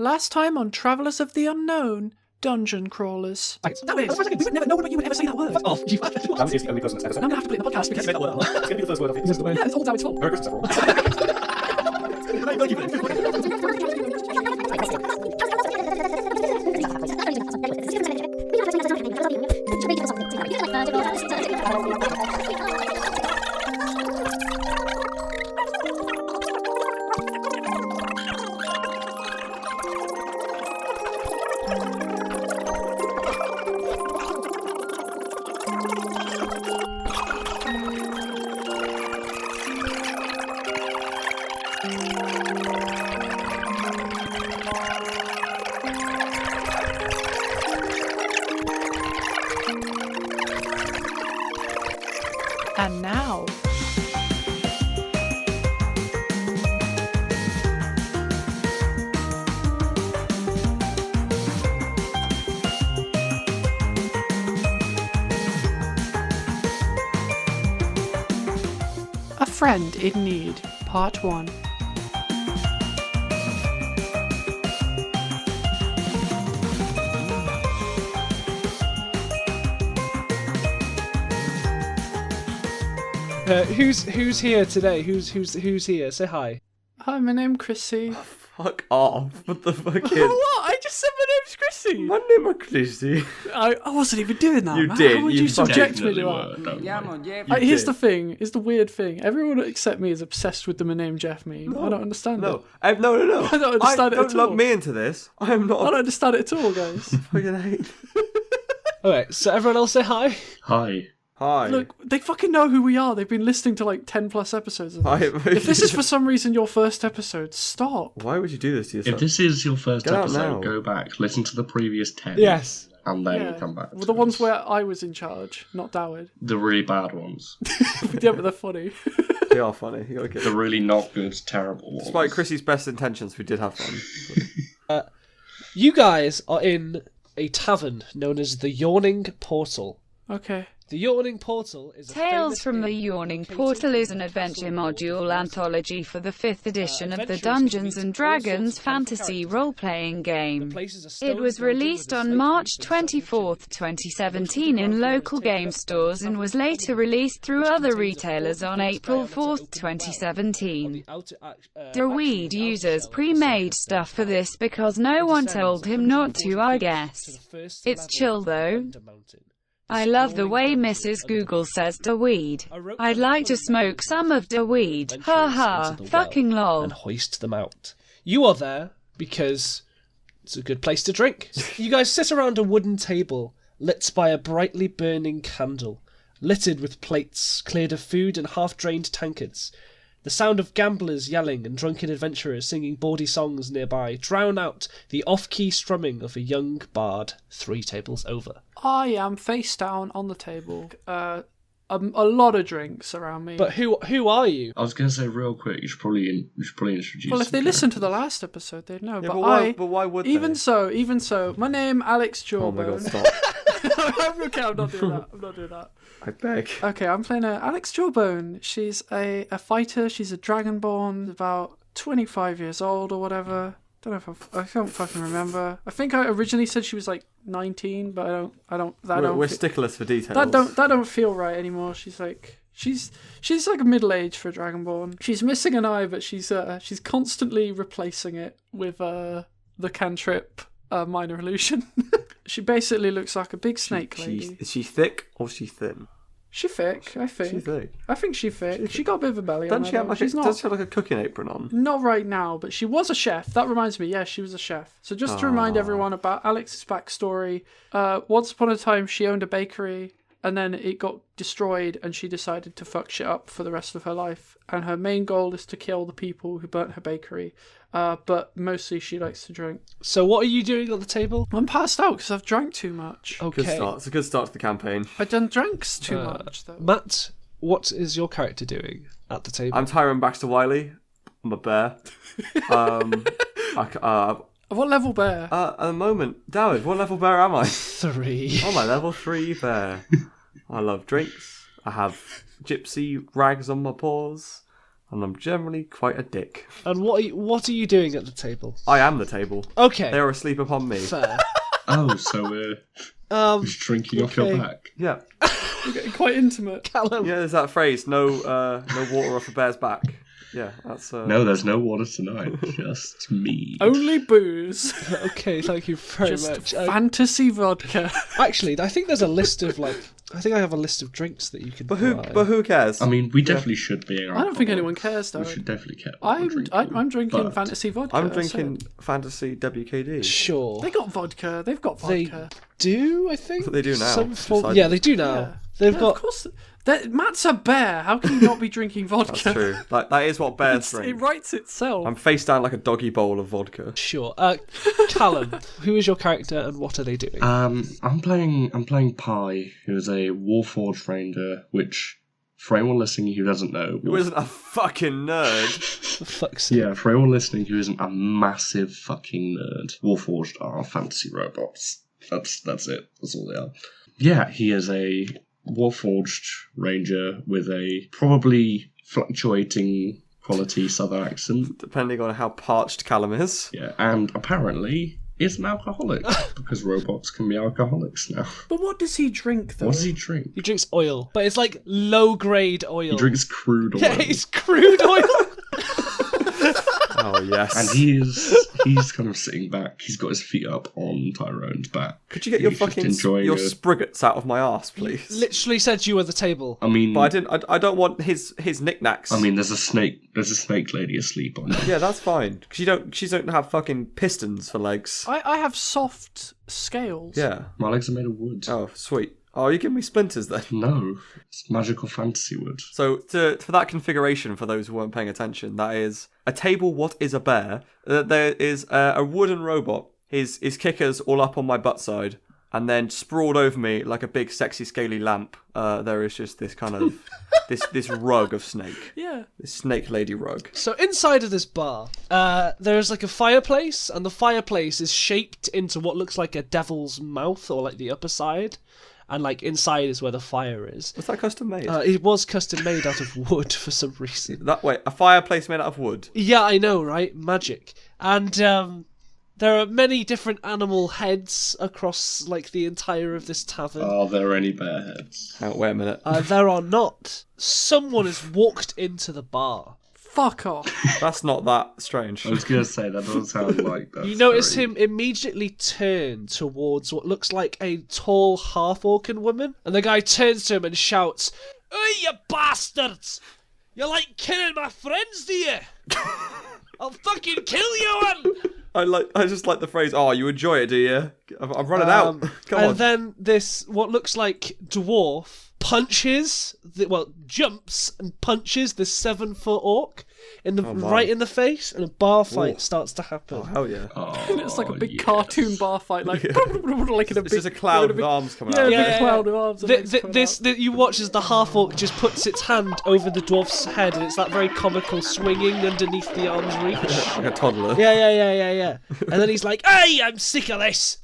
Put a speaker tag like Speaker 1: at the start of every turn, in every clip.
Speaker 1: Last time on Travellers of the Unknown, Dungeon Crawlers.
Speaker 2: No one but you would ever say that word. Oh, you
Speaker 3: That is the only person that's ever said
Speaker 2: I'm going to have to put it in the podcast because
Speaker 3: that word. It's going to be the first word of it.
Speaker 2: yeah, it's all David's fault.
Speaker 3: Merry
Speaker 1: And now, A Friend in Need, Part 1.
Speaker 4: Who's here today? Who's here? Say hi.
Speaker 1: Hi, my name's Chrissy.
Speaker 3: Fuck off. What the fuck is...
Speaker 1: What? I just said my name's Chrissy.
Speaker 3: My name is Chrissy.
Speaker 1: I wasn't even doing that,
Speaker 3: You
Speaker 1: man.
Speaker 3: did,
Speaker 1: How would
Speaker 3: you
Speaker 1: you subject me
Speaker 5: Definitely
Speaker 1: to
Speaker 5: were,
Speaker 1: that?
Speaker 5: don't worry.
Speaker 1: Here's the thing. Here's the weird thing. Everyone except me is obsessed with the My Name Jeff meme. I don't understand it.
Speaker 3: No. No.
Speaker 1: I don't understand it
Speaker 3: Don't
Speaker 1: at
Speaker 3: lock
Speaker 1: all.
Speaker 3: me into this. I am not...
Speaker 1: I don't understand it at all, guys.
Speaker 3: fucking hate.
Speaker 4: Alright, so everyone else say hi.
Speaker 5: Hi.
Speaker 3: Hi.
Speaker 1: Look, they fucking know who we are. They've been listening to like 10 plus episodes of this. If this is for some reason your first episode, stop.
Speaker 3: Why would you do this to yourself?
Speaker 5: If this is your first
Speaker 3: Get out now.
Speaker 5: episode, go back, listen to the previous 10.
Speaker 4: Yes.
Speaker 5: And then come back.
Speaker 1: Well, the ones where I was in charge, not Doward.
Speaker 5: The really bad ones.
Speaker 1: Yeah, but they're funny.
Speaker 3: They are funny. You gotta get...
Speaker 5: The really not good, terrible ones.
Speaker 3: Despite Chrissy's best intentions, we did have fun.
Speaker 4: You guys are in a tavern known as the Yawning Portal.
Speaker 1: Okay.
Speaker 4: The Yawning Portal is a
Speaker 6: Tales
Speaker 4: famous
Speaker 6: from the
Speaker 4: inn
Speaker 6: Yawning
Speaker 4: located
Speaker 6: Portal is an
Speaker 4: in
Speaker 6: adventure
Speaker 4: Castle
Speaker 6: module
Speaker 4: Rock.
Speaker 6: anthology for the 5th edition of the
Speaker 4: adventurers
Speaker 6: Dungeons
Speaker 4: can
Speaker 6: and
Speaker 4: meet all sorts
Speaker 6: Dragons
Speaker 4: of
Speaker 6: fantasy
Speaker 4: characters.
Speaker 6: role-playing
Speaker 4: The
Speaker 6: game.
Speaker 4: place is a
Speaker 6: It
Speaker 4: stone
Speaker 6: was
Speaker 4: building
Speaker 6: released
Speaker 4: with a
Speaker 6: on
Speaker 4: slate
Speaker 6: March
Speaker 4: roof and
Speaker 6: 24th, 2017 in local game stores and was later released through other retailers on April 4th, 2017. Daweed uses pre-made stuff for this because no one told him not to, I guess. It's chill though. I love the way Mrs. Google says Daweed. I'd like to smoke some of Daweed. Ha fucking lol.
Speaker 4: And hoist them out. You are there because it's a good place to drink. You guys sit around a wooden table lit by a brightly burning candle, littered with plates cleared of food and half-drained tankards. The sound of gamblers yelling and drunken adventurers singing bawdy songs nearby drown out the off-key strumming of a young bard 3 tables over.
Speaker 1: I am face down on the table. A lot of drinks around me.
Speaker 4: But who are you?
Speaker 5: I was going to say real quick, you should probably introduce
Speaker 1: Well, if
Speaker 5: some
Speaker 1: they listened to the
Speaker 5: characters.
Speaker 1: last episode, they'd know.
Speaker 3: Yeah,
Speaker 1: but
Speaker 3: but why would
Speaker 1: even
Speaker 3: they?
Speaker 1: so, my name Alex
Speaker 3: Oh my god,
Speaker 1: Jawbone.
Speaker 3: stop.
Speaker 1: Okay, I'm not doing that.
Speaker 3: I beg.
Speaker 1: Okay, I'm playing Alex Jawbone. She's a fighter. She's a dragonborn, about 25 years old or whatever. Don't know if I don't fucking remember. I think I originally said she was like 19, but I don't.
Speaker 3: We're sticklers for details.
Speaker 1: That don't feel right anymore. She's like a middle age for a dragonborn. She's missing an eye, but she's constantly replacing it with the cantrip minor illusion. She basically looks like a big snake lady.
Speaker 3: Is she thick or is she thin?
Speaker 1: She thick, I think.
Speaker 3: She's thick.
Speaker 1: I think she thick. She got a bit of a belly on
Speaker 3: Doesn't
Speaker 1: her.
Speaker 3: she have
Speaker 1: though.
Speaker 3: like
Speaker 1: She's
Speaker 3: does she have like a cooking apron on?
Speaker 1: not right now, but she was a chef. That reminds me. Yeah, she was a chef. So just to remind everyone about Alex's backstory, once upon a time she owned a bakery, and then it got destroyed, and she decided to fuck shit up for the rest of her life. And her main goal is to kill the people who burnt her bakery. But mostly she likes to drink.
Speaker 4: So what are you doing at the table?
Speaker 1: I'm passed out because I've drank too much.
Speaker 4: Okay.
Speaker 3: Good start. It's a good start to the campaign.
Speaker 1: I done drinks too much though.
Speaker 4: Matt, what is your character doing at the table?
Speaker 3: I'm Tyrone Baxter Wiley. I'm a bear.
Speaker 1: What level bear?
Speaker 3: At the moment, Dowd, what level bear am I?
Speaker 4: 3.
Speaker 3: I'm a level 3 bear. I love drinks. I have gypsy rags on my paws. and I'm generally quite a dick.
Speaker 4: And what are you doing at the table?
Speaker 3: I am the table.
Speaker 4: Okay.
Speaker 3: They are asleep upon me.
Speaker 4: Fair.
Speaker 5: Oh, so we're just drinking off your
Speaker 4: okay.
Speaker 5: back.
Speaker 3: Yeah.
Speaker 1: We're getting quite intimate.
Speaker 4: Callum.
Speaker 3: Yeah, there's that phrase, no water off a bear's back. Yeah, that's...
Speaker 5: No, there's no water tonight. Just me.
Speaker 1: Only booze.
Speaker 4: Okay, thank you very
Speaker 1: Just
Speaker 4: much.
Speaker 1: fantasy vodka.
Speaker 4: Actually, I think there's a list of I think I have a list of drinks that you can
Speaker 3: But
Speaker 4: buy.
Speaker 3: who cares?
Speaker 5: I mean, we definitely should be.
Speaker 1: I don't think anyone cares, though.
Speaker 5: We should definitely care.
Speaker 1: I'm drinking
Speaker 5: but-
Speaker 1: fantasy vodka.
Speaker 3: I'm
Speaker 1: so-
Speaker 3: drinking fantasy WKD.
Speaker 4: Sure.
Speaker 1: They got vodka. They've got
Speaker 4: They
Speaker 1: vodka.
Speaker 4: do, I think.
Speaker 3: They do now.
Speaker 4: Some form-
Speaker 3: Decided.
Speaker 4: yeah, they do now.
Speaker 1: Yeah.
Speaker 4: They've
Speaker 1: Yeah,
Speaker 4: got.
Speaker 1: Of course. Matt's a bear. How can you not be drinking vodka?
Speaker 3: That's true. That is what bears
Speaker 1: It
Speaker 3: drink.
Speaker 1: writes itself.
Speaker 3: I'm face down like a doggy bowl of vodka.
Speaker 4: Sure. Callum, who is your character and what are they doing?
Speaker 5: I'm playing Pi, who is a Warforged Ranger, which for anyone listening who doesn't know,
Speaker 3: Who isn't a fucking nerd?
Speaker 4: For fuck's sake.
Speaker 5: yeah, for anyone listening who isn't a massive fucking nerd, Warforged are fantasy robots. That's it. That's all they are. Yeah, he is a Warforged Ranger with a probably fluctuating quality southern accent.
Speaker 3: Depending on how parched Callum is.
Speaker 5: Yeah, and apparently is an alcoholic because robots can be alcoholics now.
Speaker 1: But what does he drink, though?
Speaker 5: What does he drink?
Speaker 4: He drinks oil, but it's like low grade oil.
Speaker 5: He drinks crude oil.
Speaker 4: Yeah, it's crude oil.
Speaker 3: Oh, yes.
Speaker 5: And he's kind of sitting back. He's got his feet up on Tyrone's back.
Speaker 3: Could you get your
Speaker 5: He's just
Speaker 3: fucking
Speaker 5: enjoying
Speaker 3: your
Speaker 5: a-
Speaker 3: spriggets out of my arse, please?
Speaker 4: Literally said you were the table.
Speaker 5: I mean,
Speaker 3: But I don't want his knickknacks.
Speaker 5: I mean, there's a snake lady asleep on it.
Speaker 3: yeah, that's fine. Because she don't have fucking pistons for legs.
Speaker 1: I have soft scales.
Speaker 3: Yeah.
Speaker 5: My legs are made of wood.
Speaker 3: Oh, sweet. Oh, you give me splinters then.
Speaker 5: No, it's magical fantasy wood.
Speaker 3: So for that configuration, for those who weren't paying attention, that is a table. What is a bear? There is a wooden robot. His kickers all up on my butt side, and then sprawled over me like a big, sexy, scaly lamp. There is just this kind of this rug of snake.
Speaker 1: Yeah.
Speaker 3: This snake lady rug.
Speaker 4: So inside of this bar, there's like a fireplace, and the fireplace is shaped into what looks like a devil's mouth, or like the upper side. And like inside is where the fire is.
Speaker 3: Was that custom made?
Speaker 4: It was custom made out of wood for some reason.
Speaker 3: A fireplace made out of wood.
Speaker 4: Yeah, I know, right? Magic. And there are many different animal heads across like the entire of this tavern.
Speaker 5: Are there any bear heads?
Speaker 3: Wait a minute.
Speaker 4: There are not. Someone has walked into the bar.
Speaker 1: Fuck off.
Speaker 3: That's not that strange.
Speaker 5: I was going to say, that doesn't sound like that.
Speaker 4: You notice him immediately turn towards what looks like a tall half-orcan woman, and the guy turns to him and shouts, "Oi, you bastards! You like killing my friends, do you? I'll fucking kill you, man!"
Speaker 3: I just like the phrase. Oh, you enjoy it, do you? I'm running out. Come
Speaker 4: and
Speaker 3: on.
Speaker 4: then this, what looks like dwarf, jumps and punches this 7-foot orc right in the face, and a bar fight starts to happen.
Speaker 3: Oh, hell yeah.
Speaker 1: It's like a big cartoon bar fight, like like in a
Speaker 3: It's
Speaker 1: big,
Speaker 3: just a cloud
Speaker 1: in a
Speaker 3: with arms coming
Speaker 1: yeah,
Speaker 3: out.
Speaker 1: a
Speaker 4: Yeah,
Speaker 1: big
Speaker 4: yeah,
Speaker 1: cloud
Speaker 4: yeah.
Speaker 1: of arms. and legs coming out.
Speaker 4: You watch as the half orc just puts its hand over the dwarf's head, and it's that very comical swinging underneath the arm's reach.
Speaker 3: Like a toddler.
Speaker 4: Yeah. And then he's like, "Hey, I'm sick of this,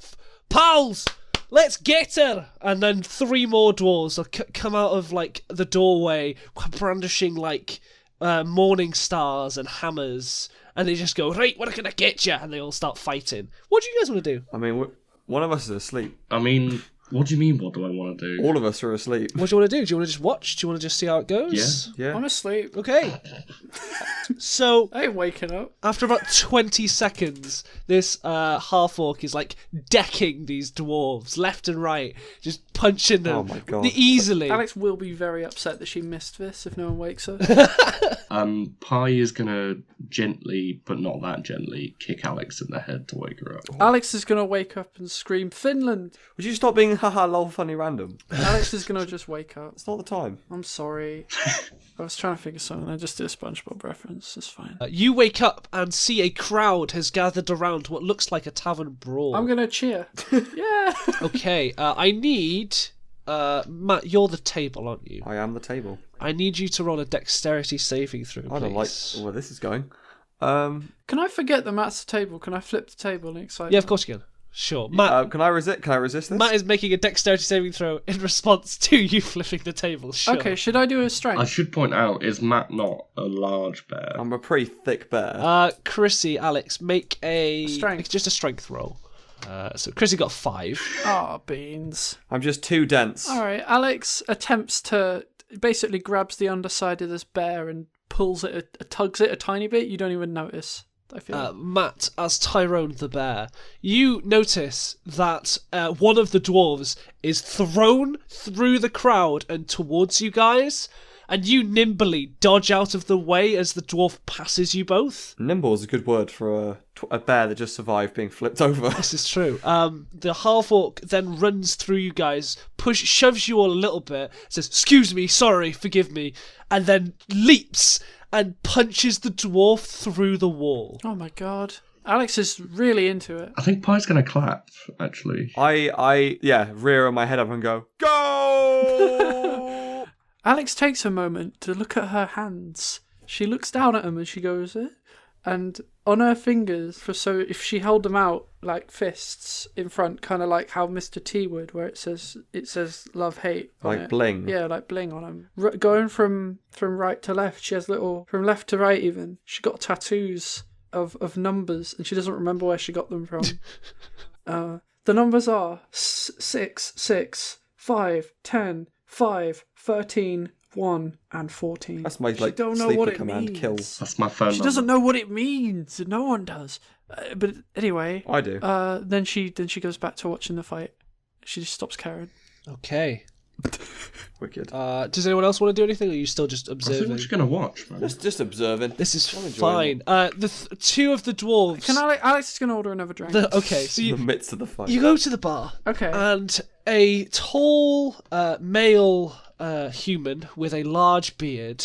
Speaker 4: pals. Let's get her!" And then 3 more dwarves will come out of like the doorway, brandishing like morning stars and hammers, and they just go, "Right, we're gonna get you!" And they all start fighting. What do you guys want to do?
Speaker 3: I mean, one of us is asleep.
Speaker 5: I mean, what do you mean, what do I want to do?
Speaker 3: All of us are asleep.
Speaker 4: What do you want to do? Do you want to just watch? Do you want to just see how it goes?
Speaker 5: Yeah.
Speaker 3: Yeah.
Speaker 1: I'm asleep.
Speaker 4: Okay. So
Speaker 1: I ain't waking up.
Speaker 4: after about 20 seconds, this half-orc is like decking these dwarves left and right, just punching them
Speaker 3: Oh my God.
Speaker 4: easily.
Speaker 1: Alex will be very upset that she missed this if no one wakes her.
Speaker 5: Pi is gonna gently, but not that gently, kick Alex in the head to wake her up.
Speaker 1: Alex is going to wake up and scream, "Finland!"
Speaker 3: Would you stop being haha lol funny random?
Speaker 1: Alex is going to just wake up.
Speaker 3: It's not the time.
Speaker 1: I'm sorry. I was trying to think of something. I just did a SpongeBob reference. It's fine.
Speaker 4: You wake up and see a crowd has gathered around what looks like a tavern brawl.
Speaker 1: I'm going to cheer. Yeah.
Speaker 4: Okay, I need... Matt, you're the table, aren't you?
Speaker 3: I am the table.
Speaker 4: I need you to roll a dexterity saving throw,
Speaker 3: I don't like
Speaker 4: please.
Speaker 3: where this is going.
Speaker 1: Can I forget that Matt's the table? Can I flip the table in excitement?
Speaker 4: Yeah, of course you can. Sure. Matt,
Speaker 3: Can I resist? Can I resist this?
Speaker 4: Matt is making a dexterity saving throw in response to you flipping the table. Sure.
Speaker 1: Okay, should I do a strength?
Speaker 5: I should point out, is Matt not a large bear?
Speaker 3: I'm a pretty thick bear.
Speaker 4: Chrissy, Alex, make
Speaker 1: Strength.
Speaker 4: just a strength roll. So Chrissy got 5.
Speaker 1: Oh, beans.
Speaker 3: I'm just too dense.
Speaker 1: All right, Alex attempts to basically grabs the underside of this bear and pulls it, tugs it a tiny bit. You don't even notice. I feel.
Speaker 4: Matt, as Tyrone the bear, you notice that one of the dwarves is thrown through the crowd and towards you guys, and you nimbly dodge out of the way as the dwarf passes you both.
Speaker 3: Nimble is a good word for a bear that just survived being flipped over.
Speaker 4: This is true. The half-orc then runs through you guys, shoves you all a little bit, says, "Excuse me, sorry, forgive me," and then leaps and punches the dwarf through the wall.
Speaker 1: Oh my god. Alex is really into it.
Speaker 5: I think Pie's going to clap, actually.
Speaker 3: I rear my head up and go, go!
Speaker 1: Alex takes a moment to look at her hands. She looks down at them and she goes, eh? And on her fingers, so if she held them out like fists in front, kind of like how Mr. T would, where it says love hate, on
Speaker 3: Like
Speaker 1: it.
Speaker 3: bling.
Speaker 1: Yeah, like bling on them. Going from right to left, she has from left to right even. She got tattoos of numbers, and she doesn't remember where she got them from. The numbers are 6, 6, 5, 10, 5, 13. 1 and 14.
Speaker 3: That's my
Speaker 1: She don't know
Speaker 3: sleeper
Speaker 1: what it
Speaker 3: command
Speaker 1: means.
Speaker 3: kill.
Speaker 5: That's my phone
Speaker 1: She
Speaker 5: number.
Speaker 1: doesn't know what it means. No one does. But anyway,
Speaker 3: I do.
Speaker 1: Then she goes back to watching the fight. She just stops caring.
Speaker 4: Okay.
Speaker 3: Wicked.
Speaker 4: Does anyone else want to do anything, or are you still just
Speaker 5: I think
Speaker 4: observing?
Speaker 5: we're just going to watch, man.
Speaker 3: Just observing.
Speaker 4: This is
Speaker 3: I'm enjoying
Speaker 4: fine. The two of the dwarves.
Speaker 1: Can Alex is going to order another drink.
Speaker 4: Okay, so
Speaker 3: In
Speaker 4: you
Speaker 3: the midst of the fight.
Speaker 4: you go to the bar.
Speaker 1: Okay.
Speaker 4: And a tall male human with a large beard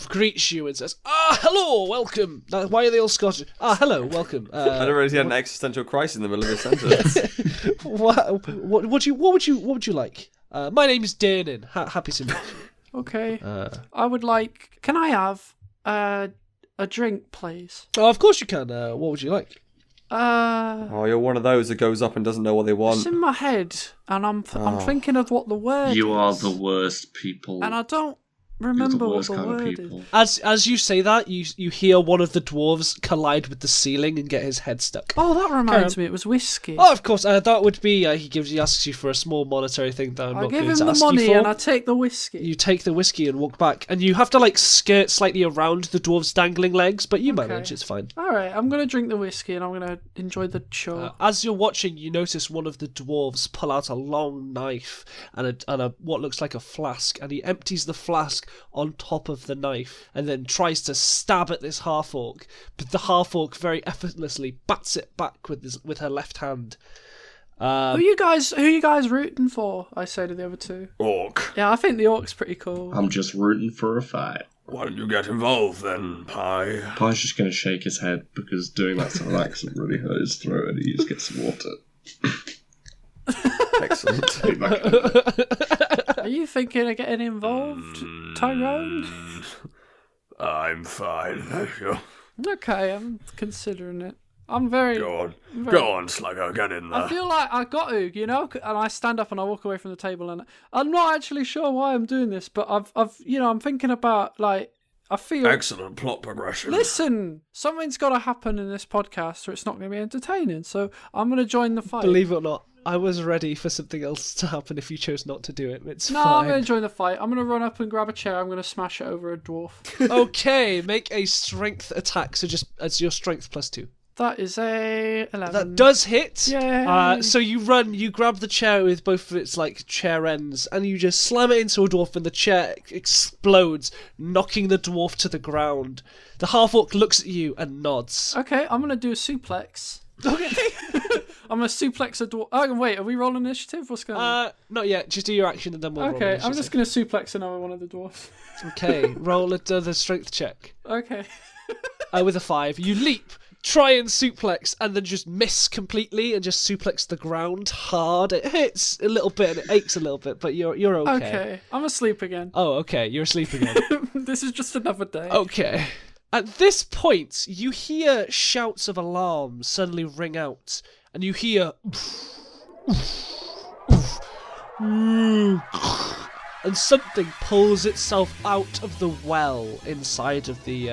Speaker 4: greets you and says, hello, welcome. Why are they all Scottish? Hello, welcome.
Speaker 3: I don't really see an existential crisis in the middle of this sentence.
Speaker 4: what would you like? My name is Danon. Happy to meet you.
Speaker 1: Okay. I would like... Can I have a drink, please?
Speaker 4: Oh, of course you can. What would you like?
Speaker 3: Oh, you're one of those that goes up and doesn't know what they
Speaker 1: It's
Speaker 3: want.
Speaker 1: in my head, and I'm thinking of what the word
Speaker 5: You are
Speaker 1: is.
Speaker 5: the worst people.
Speaker 1: And I don't
Speaker 5: You're
Speaker 1: remember
Speaker 5: the
Speaker 1: what
Speaker 5: worst
Speaker 1: the
Speaker 5: kind of
Speaker 1: word
Speaker 5: people.
Speaker 1: is.
Speaker 4: As you say that, you hear one of the dwarves collide with the ceiling and get his head stuck.
Speaker 1: Oh, that reminds me. It was whiskey.
Speaker 4: Oh, of course. That would be he asks you for a small monetary thing that I'm
Speaker 1: I
Speaker 4: not
Speaker 1: give
Speaker 4: going
Speaker 1: him
Speaker 4: to
Speaker 1: the
Speaker 4: ask you
Speaker 1: money
Speaker 4: for.
Speaker 1: and I take the whiskey.
Speaker 4: You take the whiskey and walk back, and you have to skirt slightly around the dwarves' dangling legs, but you manage. It's fine.
Speaker 1: All right, I'm gonna drink the whiskey and I'm gonna enjoy the show.
Speaker 4: As you're watching, you notice one of the dwarves pull out a long knife and a what looks like a flask, and he empties the flask on top of the knife and then tries to stab at this half-orc, but the half-orc very effortlessly bats it back with her left hand.
Speaker 1: Who are you guys rooting for? I say to the other two.
Speaker 3: Orc.
Speaker 1: Yeah, I think the orc's pretty cool.
Speaker 5: I'm just rooting for a fight.
Speaker 3: Why don't you get involved then, Pie?
Speaker 5: Pie's just going to shake his head because doing that sort of accent really hurt his throat and he just gets some water.
Speaker 3: Excellent.
Speaker 1: Are you thinking of getting involved, Tyrone?
Speaker 3: I'm fine, thank you.
Speaker 1: Okay, I'm considering it. I'm very.
Speaker 3: on.
Speaker 1: very-
Speaker 3: Go on, Sluggo, get in there.
Speaker 1: I feel like I got to, and I stand up and I walk away from the table, and I'm not actually sure why I'm doing this, but I'm thinking about I feel.
Speaker 3: Excellent plot progression.
Speaker 1: Listen, something's got to happen in this podcast, or it's not going to be entertaining. So I'm going to join the fight.
Speaker 4: Believe it or not, I was ready for something else to happen if you chose not to do it. It's
Speaker 1: No, I'm going
Speaker 4: fine.
Speaker 1: to join the fight. I'm going to run up and grab a chair. I'm going to smash it over a dwarf.
Speaker 4: Okay, make a strength attack. So just as your strength +2.
Speaker 1: That is a 11.
Speaker 4: That does hit.
Speaker 1: Yay.
Speaker 4: So you run, you grab the chair with both of its chair ends, and you just slam it into a dwarf, and the chair explodes, knocking the dwarf to the ground. The half-orc looks at you and nods.
Speaker 1: Okay, I'm going to do a suplex. Okay. I'm going to suplex a dwarf. Oh, wait, are we rolling initiative? What's going on?
Speaker 4: Not yet. Just do your action and then we'll roll
Speaker 1: Okay, I'm
Speaker 4: initiative.
Speaker 1: just going to suplex another one of the dwarfs.
Speaker 4: Okay, roll the strength check.
Speaker 1: Okay.
Speaker 4: With a 5. You leap, try and suplex, and then just miss completely and just suplex the ground hard. It hits a little bit and it aches a little bit, but you're okay.
Speaker 1: Okay, I'm asleep again.
Speaker 4: Oh, okay, you're asleep again.
Speaker 1: This is just another day.
Speaker 4: Okay. At this point, you hear shouts of alarm suddenly ring out, and you hear and something pulls itself out of the well inside of the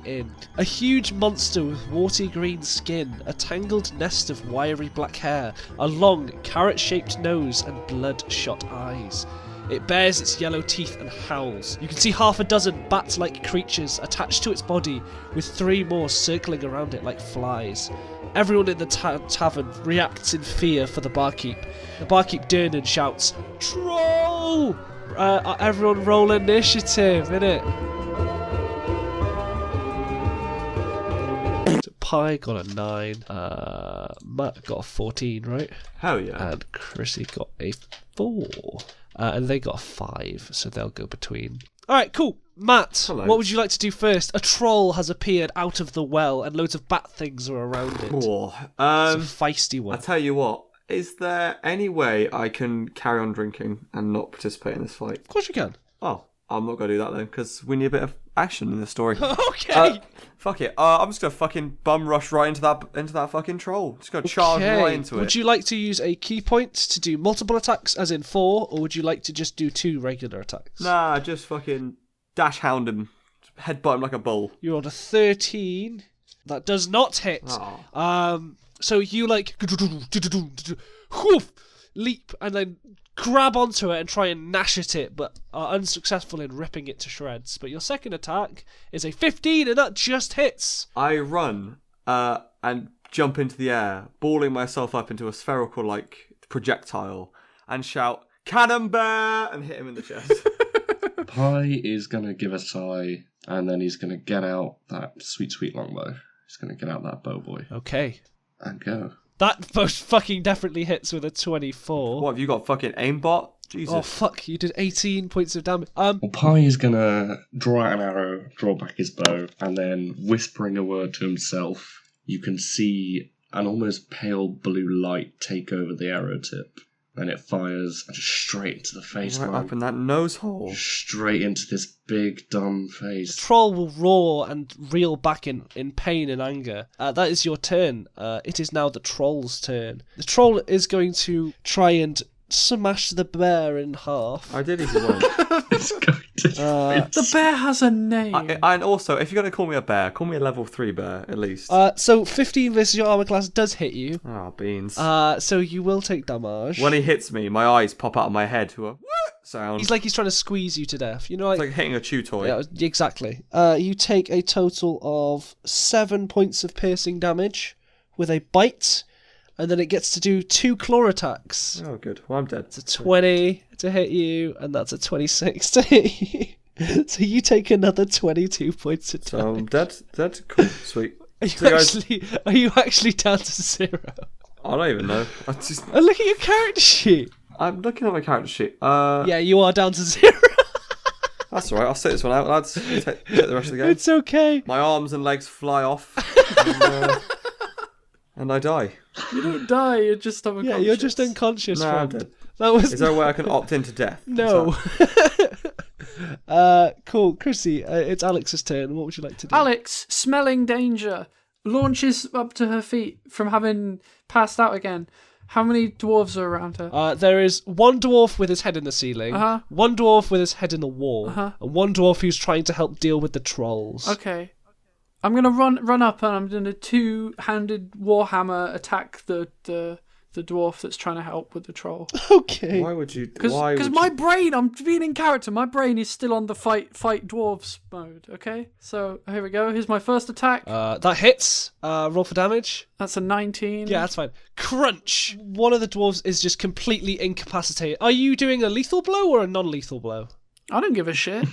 Speaker 4: inn. A huge monster with warty green skin, a tangled nest of wiry black hair, a long carrot-shaped nose and bloodshot eyes. It bares its yellow teeth and howls. You can see half a dozen bat-like creatures attached to its body, with 3 more circling around it like flies. Everyone in the tavern reacts in fear for the barkeep. The barkeep Dernan shouts, "Troll!" Everyone roll initiative, innit? So Pi got a 9, Matt got a 14, right?
Speaker 3: Hell yeah.
Speaker 4: And Chrissy got a 4. And they got a 5, so they'll go between. Alright, cool. Matt,
Speaker 3: Hello.
Speaker 4: What would you like to do first? A troll has appeared out of the well and loads of bat things are around it.
Speaker 3: Cool.
Speaker 4: It's a feisty
Speaker 3: I
Speaker 4: one.
Speaker 3: tell you what, is there any way I can carry on drinking and not participate in this fight?
Speaker 4: Of course you can.
Speaker 3: Oh, I'm not going to do that then, because we need a bit of action in the story.
Speaker 4: Okay.
Speaker 3: Fuck it. I'm just going to fucking bum rush right into that fucking troll. Just going to charge right into it.
Speaker 4: Would you like to use a key point to do multiple attacks, as in 4, or would you like to just do 2 regular attacks?
Speaker 3: Nah, just fucking dash hound him. Headbutt him like a bull.
Speaker 4: You rolled a 13. That does not hit.
Speaker 3: Oh.
Speaker 4: So you like whoof, leap and then grab onto it and try and gnash at it, but are unsuccessful in ripping it to shreds. But your second attack is a 15, and that just hits.
Speaker 3: I run and jump into the air, balling myself up into a spherical like projectile, and shout "Cannon bear!" and hit him in the chest.
Speaker 5: Pi is going to give a sigh, and then he's going to get out that sweet, sweet longbow. He's going to get out that bow boy
Speaker 4: Okay.
Speaker 5: and go.
Speaker 4: That most fucking definitely hits with a 24.
Speaker 3: What have you got? Fucking aimbot? Jesus.
Speaker 4: Oh fuck, you did 18 points of damage.
Speaker 5: Well, Pi is going to draw out an arrow, draw back his bow, and then whispering a word to himself, you can see an almost pale blue light take over the arrow tip. And it fires just straight into the face,
Speaker 3: Right
Speaker 5: man.
Speaker 3: up in that nose hole.
Speaker 5: Straight into this big, dumb face.
Speaker 4: The troll will roar and reel back in pain and anger. That is your turn. It is now the troll's turn. The troll is going to try and smash the bear in half.
Speaker 3: Ideally, he won't.
Speaker 5: It's going to
Speaker 1: The bear has a name.
Speaker 3: And also, if you're going to call me a bear, call me a level 3 bear, at least.
Speaker 4: So 15 versus your armor class does hit you.
Speaker 3: Oh, beans.
Speaker 4: So you will take damage.
Speaker 3: When he hits me, my eyes pop out of my head to a sound.
Speaker 4: He's trying to squeeze you to death. You know,
Speaker 3: It's like hitting a chew toy.
Speaker 4: Yeah, exactly. You take a total of 7 points of piercing damage with a bite, and then it gets to do 2 claw attacks.
Speaker 3: Oh, good. Well, I'm dead.
Speaker 4: It's a 20 to hit you, and that's a 26 to hit you. So you take another 22 points of
Speaker 3: So
Speaker 4: damage.
Speaker 3: I'm dead. Dead. Cool. Sweet.
Speaker 4: Are you actually down to 0?
Speaker 3: I don't even know.
Speaker 4: Oh, look at your character sheet.
Speaker 3: I'm looking at my character sheet.
Speaker 4: Yeah, you are down to 0.
Speaker 3: That's alright. I'll sit this one out, lads. Take the rest of the game.
Speaker 4: It's okay.
Speaker 3: My arms and legs fly off. And I die.
Speaker 1: You don't die, you're just unconscious.
Speaker 4: Yeah, you're just unconscious.
Speaker 3: No, I'm
Speaker 4: friend.
Speaker 3: dead.
Speaker 4: That was
Speaker 3: Is there a way I can opt into death?
Speaker 4: no. Cool, Chrissy. It's Alex's turn. What would you like to do?
Speaker 1: Alex, smelling danger, launches up to her feet from having passed out again. How many dwarves are around her?
Speaker 4: There is one dwarf with his head in the ceiling,
Speaker 1: Uh-huh.
Speaker 4: one dwarf with his head in the wall,
Speaker 1: Uh-huh.
Speaker 4: and one dwarf who's trying to help deal with the trolls.
Speaker 1: Okay. I'm gonna run up and I'm gonna 2-handed warhammer attack the dwarf that's trying to help with the troll.
Speaker 4: Okay.
Speaker 3: Why would you?
Speaker 1: Because my brain, I'm being in character. My brain is still on the fight dwarves mode. Okay, so here we go. Here's my first attack.
Speaker 4: That hits. Roll for damage.
Speaker 1: That's a 19.
Speaker 4: Yeah, that's fine. Crunch! One of the dwarves is just completely incapacitated. Are you doing a lethal blow or a non-lethal blow?
Speaker 1: I don't give a shit.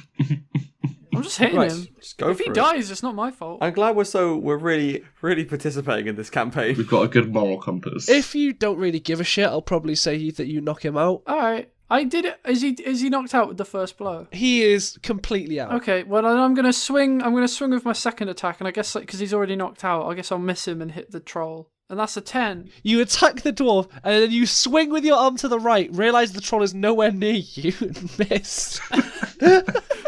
Speaker 1: I'm just hitting
Speaker 3: Right,
Speaker 1: him.
Speaker 3: just go
Speaker 1: If
Speaker 3: for
Speaker 1: he
Speaker 3: it.
Speaker 1: dies, it's not my fault.
Speaker 3: I'm glad we're really participating in this campaign.
Speaker 5: We've got a good moral compass.
Speaker 4: If you don't really give a shit, I'll probably say that you knock him out.
Speaker 1: All right, I did it. Is he knocked out with the first blow?
Speaker 4: He is completely out.
Speaker 1: Okay, well then I'm gonna swing. I'm gonna swing with my second attack, and I guess because he's already knocked out, I guess I'll miss him and hit the troll. And that's a 10.
Speaker 4: You attack the dwarf, and then you swing with your arm to the right, realise the troll is nowhere near you, and miss.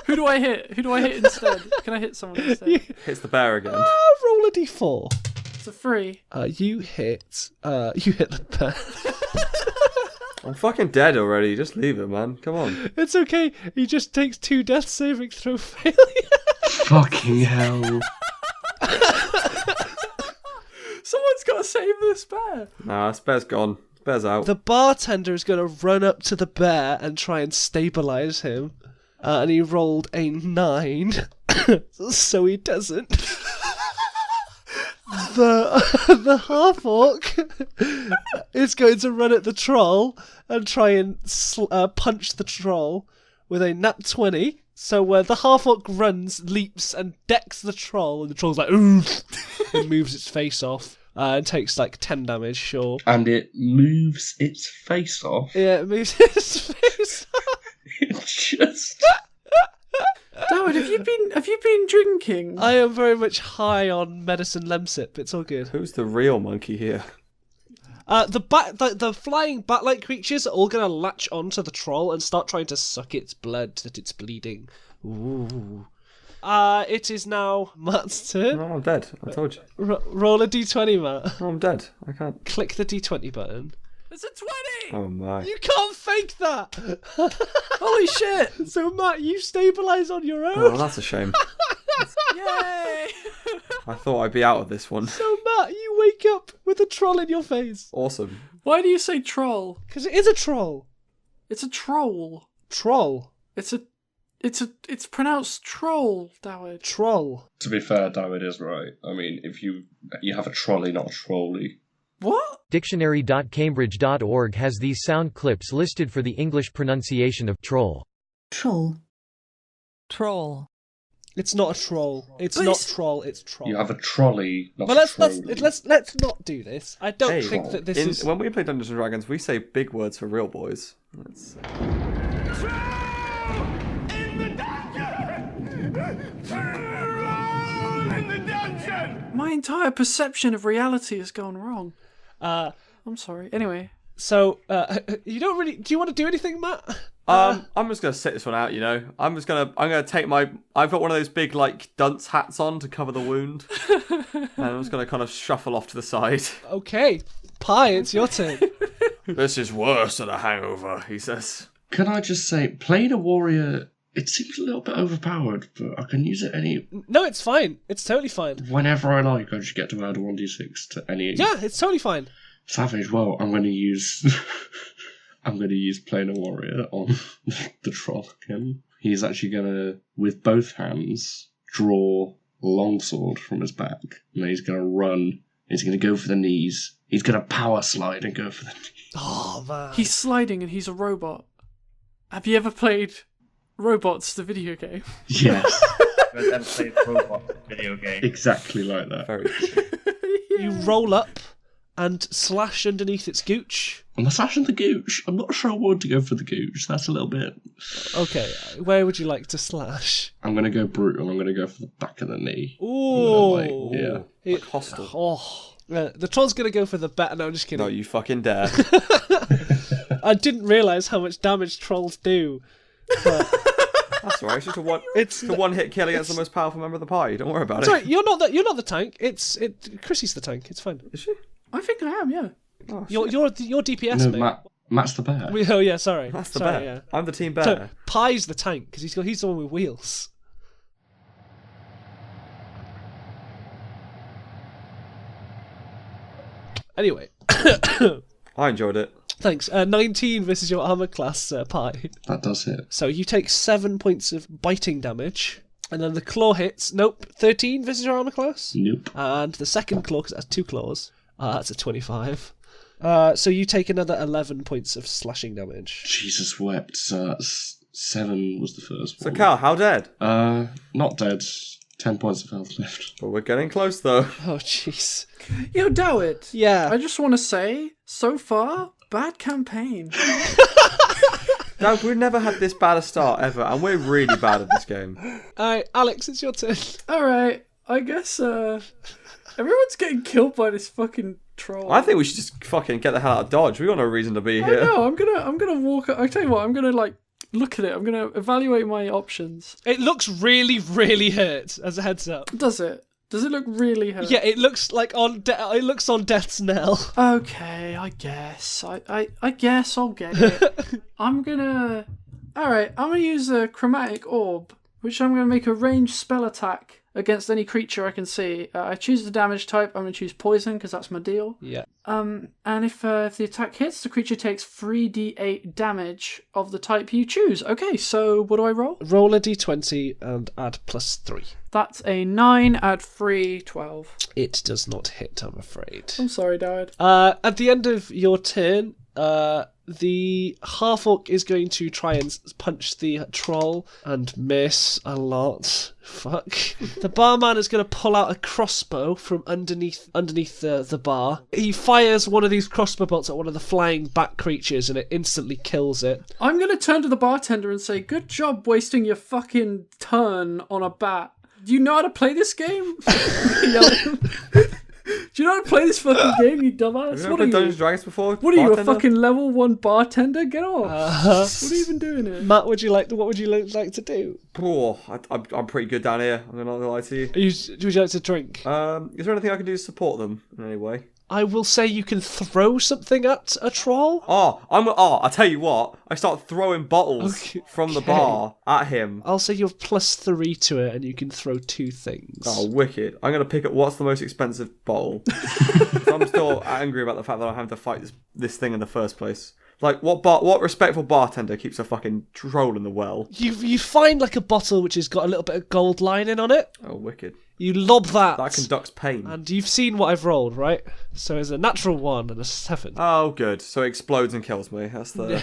Speaker 1: Who do I hit? Who do I hit instead? Can I hit someone instead?
Speaker 3: Hits the bear again.
Speaker 4: Roll a d4.
Speaker 1: It's a 3.
Speaker 4: You hit the bear.
Speaker 3: I'm fucking dead already. Just leave it, man. Come on.
Speaker 4: It's okay. He just takes 2 death saving throw failure.
Speaker 5: Fucking hell.
Speaker 1: Someone's got to save this bear.
Speaker 3: Nah, this bear's gone. This bear's out.
Speaker 4: The bartender is going to run up to the bear and try and stabilize him. And he rolled a 9, so he doesn't. The half-orc is going to run at the troll and try and punch the troll with a nat 20. So the half-orc runs, leaps, and decks the troll, and the troll's like, oof, and moves its face off. And takes like 10 damage, sure.
Speaker 5: And it moves its face off.
Speaker 4: Yeah, it moves its face off.
Speaker 5: It just...
Speaker 1: David, have you been drinking?
Speaker 4: I am very much high on medicine lemsip. It's all good.
Speaker 3: Who's the real monkey here?
Speaker 4: The flying bat-like creatures are all going to latch onto the troll and start trying to suck its blood that it's bleeding. Ooh. It is now Matt's turn.
Speaker 3: No, I'm dead. I told you.
Speaker 4: Roll a d20, Matt.
Speaker 3: No, I'm dead. I can't.
Speaker 4: Click the d20 button.
Speaker 1: It's a 20!
Speaker 3: Oh my.
Speaker 4: You can't fake that!
Speaker 1: Holy shit!
Speaker 4: So, Matt, you stabilise on your
Speaker 3: Oh,
Speaker 4: own.
Speaker 3: that's a shame.
Speaker 1: Yay!
Speaker 3: I thought I'd be out of this one.
Speaker 4: So, Matt, you wake up with a troll in your face.
Speaker 3: Awesome.
Speaker 1: Why do you say troll?
Speaker 4: Because it is a troll.
Speaker 1: It's a troll.
Speaker 4: Troll.
Speaker 1: It's pronounced troll, Dawid.
Speaker 4: Troll.
Speaker 5: To be fair, David is right. I mean, if you have a trolley, not a trolley.
Speaker 1: What?
Speaker 7: Dictionary.cambridge.org has these sound clips listed for the English pronunciation of troll.
Speaker 8: Troll. Troll.
Speaker 4: It's not a troll. It's
Speaker 1: But
Speaker 4: not
Speaker 1: it's-
Speaker 4: troll. It's troll.
Speaker 5: You have a trolley, not
Speaker 4: But
Speaker 5: a
Speaker 4: let's
Speaker 5: trolley.
Speaker 4: let's not do this. I don't
Speaker 3: Hey,
Speaker 4: think that this is.
Speaker 3: When we play Dungeons and Dragons, we say big words for real boys. That's...
Speaker 1: My entire perception of reality has gone wrong. I'm sorry. Anyway.
Speaker 4: So you don't really. Do you want to do anything, Matt?
Speaker 3: I'm just gonna sit this one out, you know. I'm gonna take my. I've got one of those big like dunce hats on to cover the wound, and I'm just gonna kind of shuffle off to the side.
Speaker 4: Okay, Pie, it's your turn.
Speaker 3: This is worse than a hangover, he says.
Speaker 5: Can I just say, playing a warrior, it seems a little bit overpowered, but I can use it
Speaker 4: No, it's fine. It's totally fine.
Speaker 5: whenever I like. I just get to add a 1d6 to any
Speaker 4: Yeah, it's totally fine.
Speaker 5: savage. Well, I'm going to use playing a warrior on the troll again. He's actually going to, with both hands, draw a longsword from his back, and then he's going to run. He's going to go for the knees. He's going to power slide and go for the knees.
Speaker 4: Oh man.
Speaker 1: He's sliding and he's a robot. Have you ever played Robots, the video game?
Speaker 5: Yes,
Speaker 9: I've never played a robot video game.
Speaker 5: exactly like that.
Speaker 3: Very.
Speaker 4: You roll up and slash underneath its gooch.
Speaker 5: I'm slashing the gooch. I'm not sure I want to go for the gooch. That's a little bit...
Speaker 4: Okay, where would you like to slash?
Speaker 5: I'm going to go brutal. I'm going to go for the back of the knee.
Speaker 4: Ooh.
Speaker 5: Like, yeah.
Speaker 3: Like hostile.
Speaker 4: Oh. The troll's going to go for the bat. No, I'm just kidding.
Speaker 3: No, you fucking dare.
Speaker 4: I didn't realise how much damage trolls do. But
Speaker 3: That's all right. It's just a one.
Speaker 4: It's
Speaker 3: It's a one-hit kill against the most powerful member of the party. Don't worry about it.
Speaker 4: sorry, you're not the tank. Chrissy's the tank. It's fine.
Speaker 3: Is she?
Speaker 1: I think I am, yeah.
Speaker 3: Oh,
Speaker 4: You're DPS,
Speaker 5: No,
Speaker 4: mate.
Speaker 5: Matt's the bear.
Speaker 4: Oh yeah, sorry.
Speaker 3: That's the
Speaker 4: sorry,
Speaker 3: bear.
Speaker 4: Yeah.
Speaker 3: I'm the team bear.
Speaker 4: So Pie's the tank because he's the one with wheels. Anyway,
Speaker 3: I enjoyed it.
Speaker 4: thanks. 19 versus your armor class, Pie.
Speaker 5: That does hit.
Speaker 4: So you take 7 points of biting damage, and then the claw hits. Nope, 13 versus your armor class.
Speaker 5: Nope.
Speaker 4: And the second claw, because it has 2 claws, that's a 25. So you take another 11 points of slashing damage.
Speaker 5: Jesus wept. So that's 7 was the first
Speaker 3: So,
Speaker 5: one.
Speaker 3: Cal, how dead?
Speaker 5: Not dead. 10 points of health left.
Speaker 3: But we're getting close, though.
Speaker 4: Oh, jeez.
Speaker 1: Yo, Dawid.
Speaker 4: Yeah.
Speaker 1: I just want to say, so far, bad campaign.
Speaker 3: Now, we've never had this bad a start ever, and we're really bad at this game.
Speaker 4: Alright, Alex, it's your turn.
Speaker 1: Alright, I guess, everyone's getting killed by this fucking troll.
Speaker 3: I think we should just fucking get the hell out of Dodge. We got no reason to be
Speaker 1: I
Speaker 3: here.
Speaker 1: know, I'm gonna walk. I tell you what, I'm gonna look at it. I'm gonna evaluate my options.
Speaker 4: It looks really, really hurt, as a heads up.
Speaker 1: Does it? Does it look really hurt?
Speaker 4: Yeah, it looks like it looks on death's knell.
Speaker 1: Okay, I guess. I guess I'll get it. Alright, I'm gonna use a chromatic orb, which I'm gonna make a ranged spell attack against any creature I can see. I choose the damage type. I'm gonna choose poison because that's my deal.
Speaker 4: Yeah.
Speaker 1: And if the attack hits, the creature takes 3d8 damage of the type you choose. Okay, so what do I roll?
Speaker 4: Roll a d20 and add +3.
Speaker 1: That's a 9, add 3, 12.
Speaker 4: It does not hit, I'm afraid.
Speaker 1: I'm sorry, Dad.
Speaker 4: At the end of your turn, the half-orc is going to try and punch the troll and miss a lot. Fuck. The barman is going to pull out a crossbow from underneath the bar. He fires one of these crossbow bolts at one of the flying bat creatures and it instantly kills it.
Speaker 1: I'm going to turn to the bartender and say, good job wasting your fucking turn on a bat. Do you know how to play this game? Do you know how to play this fucking game, you dumbass?
Speaker 3: Have you never played Dungeons & Dragons before?
Speaker 1: What are you, a
Speaker 3: bartender?
Speaker 1: fucking level 1 bartender? Get off. What are you even doing here?
Speaker 4: Matt, what would you like to do?
Speaker 3: Oh, I'm pretty good down here. I'm not gonna lie to you.
Speaker 4: Would you like to drink?
Speaker 3: Is there anything I can do to support them in any way?
Speaker 4: I will say you can throw something at a troll.
Speaker 3: I'll tell you what. I start throwing bottles from the bar at him.
Speaker 4: I'll say you have +3 to it, and you can throw 2 things.
Speaker 3: Oh, wicked! I'm gonna pick up what's the most expensive bottle. I'm still angry about the fact that I'm having to fight this thing in the first place. Like, what respectful bartender keeps a fucking troll in the well?
Speaker 4: You find like a bottle which has got a little bit of gold lining on it.
Speaker 3: Oh, wicked!
Speaker 4: You lob that.
Speaker 3: That conducts pain.
Speaker 4: And you've seen what I've rolled, right? So it's a natural 1 and a 7.
Speaker 3: Oh, good. So it explodes and kills me. That's the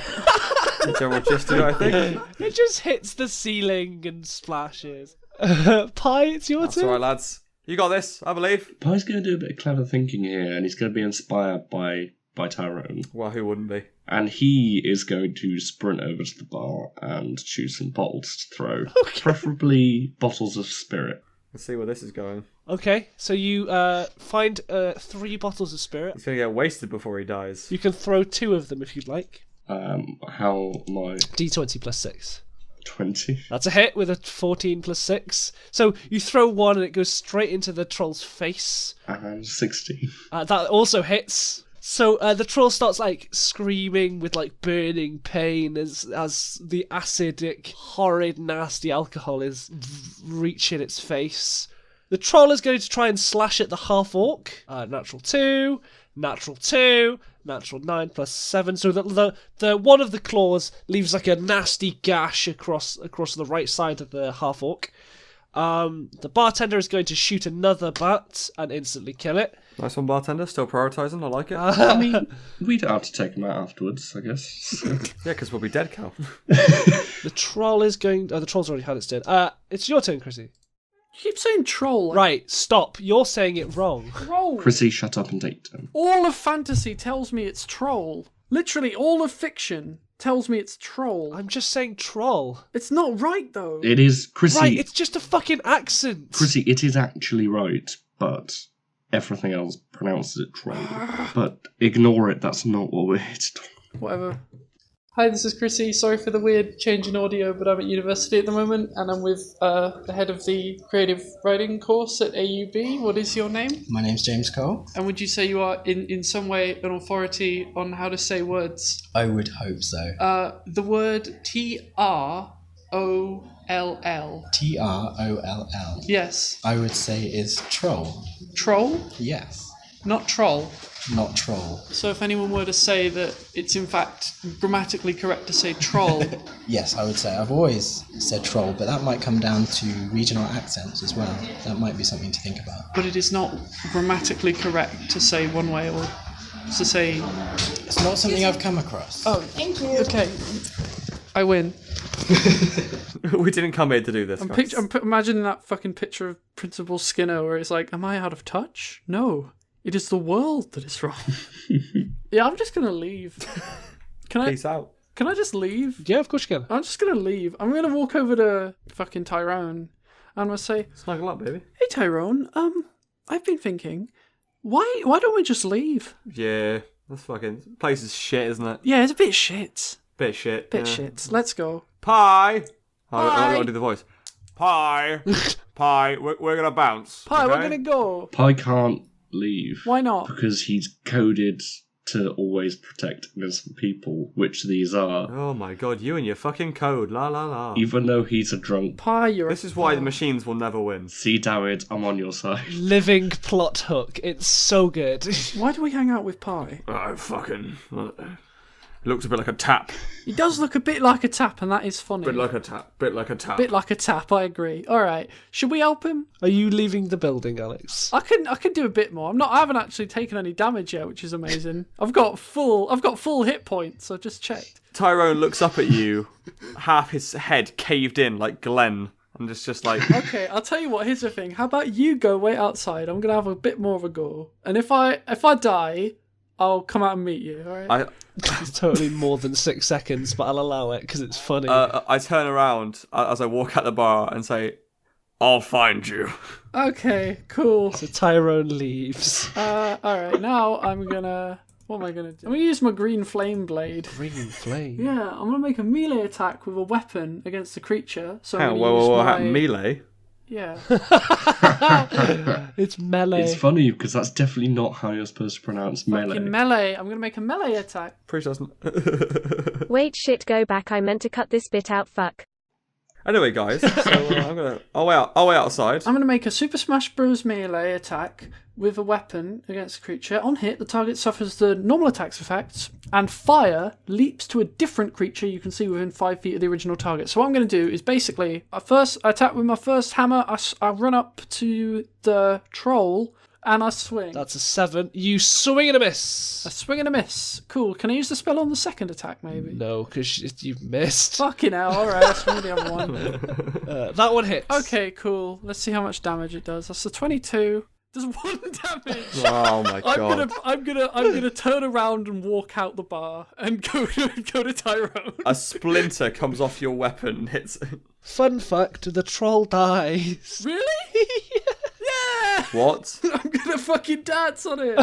Speaker 3: general gist of it, I think.
Speaker 4: It just hits the ceiling and splashes. Pie, it's your
Speaker 3: That's
Speaker 4: turn.
Speaker 3: all right, lads. You got this, I believe.
Speaker 5: Pie's going to do a bit of clever thinking here, and he's going to be inspired by Tyrone.
Speaker 3: Well, who wouldn't be?
Speaker 5: And he is going to sprint over to the bar and choose some bottles to throw.
Speaker 4: Okay.
Speaker 5: Preferably bottles of spirit.
Speaker 3: Let's see where this is going.
Speaker 4: Okay, so you find 3 bottles of spirit.
Speaker 3: He's going to get wasted before he dies.
Speaker 4: You can throw 2 of them if you'd like.
Speaker 5: How my
Speaker 4: D20 +6.
Speaker 5: 20.
Speaker 4: That's a hit with a 14 +6. So you throw 1 and it goes straight into the troll's face.
Speaker 5: 16.
Speaker 4: That also hits. So the troll starts like screaming with like burning pain as the acidic, horrid, nasty alcohol is reaching its face. The troll is going to try and slash at the half-orc. Natural 2, natural 2, natural 9 +7. So the one of the claws leaves like a nasty gash across the right side of the half-orc. The bartender is going to shoot another bat and instantly kill it.
Speaker 3: Nice one, bartender. Still prioritising. I like it.
Speaker 5: I mean, we'd have to take him out afterwards, I guess.
Speaker 3: Yeah, because we'll be dead, Cal.
Speaker 4: The troll is going... Oh, the troll's already had its turn. It's your turn, Chrissy.
Speaker 1: You keep saying troll.
Speaker 4: Right, stop. You're saying it wrong.
Speaker 1: Troll.
Speaker 5: Chrissy, shut up and take turn.
Speaker 1: All of fantasy tells me it's troll. Literally, all of fiction tells me it's troll.
Speaker 4: I'm just saying troll.
Speaker 1: It's not right, though.
Speaker 5: It is, Chrissy.
Speaker 4: Right, it's just a fucking accent.
Speaker 5: Chrissy, it is actually right, but everything else pronounces it troll. But ignore it, that's not what we're here to talk about.
Speaker 1: Whatever. Hi, this is Chrissy. Sorry for the weird change in audio, but I'm at university at the moment, and I'm with the head of the creative writing course at AUB. What is your name?
Speaker 10: My name's James Cole.
Speaker 1: And would you say you are in some way an authority on how to say words?
Speaker 10: I would hope so.
Speaker 1: The word TROLL.
Speaker 10: TROLL.
Speaker 1: Yes.
Speaker 10: I would say is troll.
Speaker 1: Troll?
Speaker 10: Yes.
Speaker 1: Not troll.
Speaker 10: Not troll.
Speaker 1: So if anyone were to say that it's in fact grammatically correct to say troll...
Speaker 10: Yes, I would say. I've always said troll, but that might come down to regional accents as well. That might be something to think about.
Speaker 1: But it is not grammatically correct to say one way or to say...
Speaker 10: It's not something I've come across.
Speaker 1: Oh, thank you. Okay. I win.
Speaker 3: We didn't come here to do this.
Speaker 1: I'm imagining that fucking picture of Principal Skinner where it's like, am I out of touch? No. It is the world that is wrong. Yeah, I'm just going to leave.
Speaker 3: Peace out.
Speaker 1: Can I just leave?
Speaker 4: Yeah, of course you can.
Speaker 1: I'm just going to leave. I'm going to walk over to fucking Tyrone and I'm going to say,
Speaker 3: Snuggle up, baby.
Speaker 1: Hey Tyrone, I've been thinking, why don't we just leave?
Speaker 3: Yeah, this fucking place is shit, isn't it?
Speaker 1: Yeah, it's a bit shit.
Speaker 3: Bit shit.
Speaker 1: Bit shit. Let's go.
Speaker 3: Pie! I'll do the voice. Pie, we're gonna bounce.
Speaker 1: Pie,
Speaker 3: okay?
Speaker 1: we're gonna go.
Speaker 5: Pi can't leave.
Speaker 1: Why not?
Speaker 5: Because he's coded to always protect innocent people, which these are.
Speaker 3: Oh my god, you and your fucking code, la la la.
Speaker 5: Even though he's a drunk.
Speaker 1: Pie, you're.
Speaker 3: This is why the machines will never win.
Speaker 5: See, David, I'm on your side.
Speaker 4: Living plot hook. It's so good.
Speaker 1: Why do we hang out with Pie?
Speaker 3: Oh, fucking... Looks a bit like a tap.
Speaker 1: He does look a bit like a tap, and that is funny.
Speaker 3: Bit like a tap.
Speaker 1: Bit like a tap, I agree. Alright. Should we help him?
Speaker 4: Are you leaving the building, Alex?
Speaker 1: I can do a bit more. I haven't actually taken any damage yet, which is amazing. I've got full hit points, I just checked.
Speaker 3: Tyrone looks up at you, half his head caved in like Glenn. I'm just like...
Speaker 1: Okay, I'll tell you what, here's the thing. How about you go wait outside? I'm gonna have a bit more of a go. And if I die, I'll come out and meet you, alright?
Speaker 4: It's totally more than 6 seconds, but I'll allow it because it's funny.
Speaker 3: I turn around as I walk out the bar and say, I'll find you.
Speaker 1: Okay, cool.
Speaker 4: So Tyrone leaves.
Speaker 1: Alright, now I'm gonna... What am I gonna do? I'm gonna use my green flame blade.
Speaker 4: Green flame?
Speaker 1: Yeah, I'm gonna make a melee attack with a weapon against the creature. So
Speaker 3: Hang on, whoa, melee?
Speaker 1: Yeah.
Speaker 4: It's melee.
Speaker 5: It's funny because that's definitely not how you're supposed to pronounce melee.
Speaker 1: Fucking melee. I'm gonna make a melee attack.
Speaker 3: Pretty doesn't.
Speaker 11: Wait, shit, go back. I meant to cut this bit out. Fuck.
Speaker 3: Anyway, guys, so I'll wait outside.
Speaker 1: I'm gonna make a Super Smash Bros. Melee attack with a weapon against the creature. On hit, the target suffers the normal attack's effects, and fire leaps to a different creature you can see within 5 feet of the original target. So what I'm going to do is basically, I attack with my first hammer, I run up to the troll, and I swing.
Speaker 4: That's a 7. You swing and a miss.
Speaker 1: A swing and a miss. Cool. Can I use the spell on the second attack, maybe?
Speaker 4: No, because you've missed.
Speaker 1: Fucking hell. Alright, I swing the other one.
Speaker 4: That one hits.
Speaker 1: Okay, cool. Let's see how much damage it does. That's a 22. Does 1 damage.
Speaker 3: Oh my god!
Speaker 1: I'm gonna turn around and walk out the bar and go to Tyrone.
Speaker 3: A splinter comes off your weapon and hits.
Speaker 4: Fun fact: the troll dies.
Speaker 1: Really? Yeah.
Speaker 3: What?
Speaker 1: I'm gonna fucking dance on it.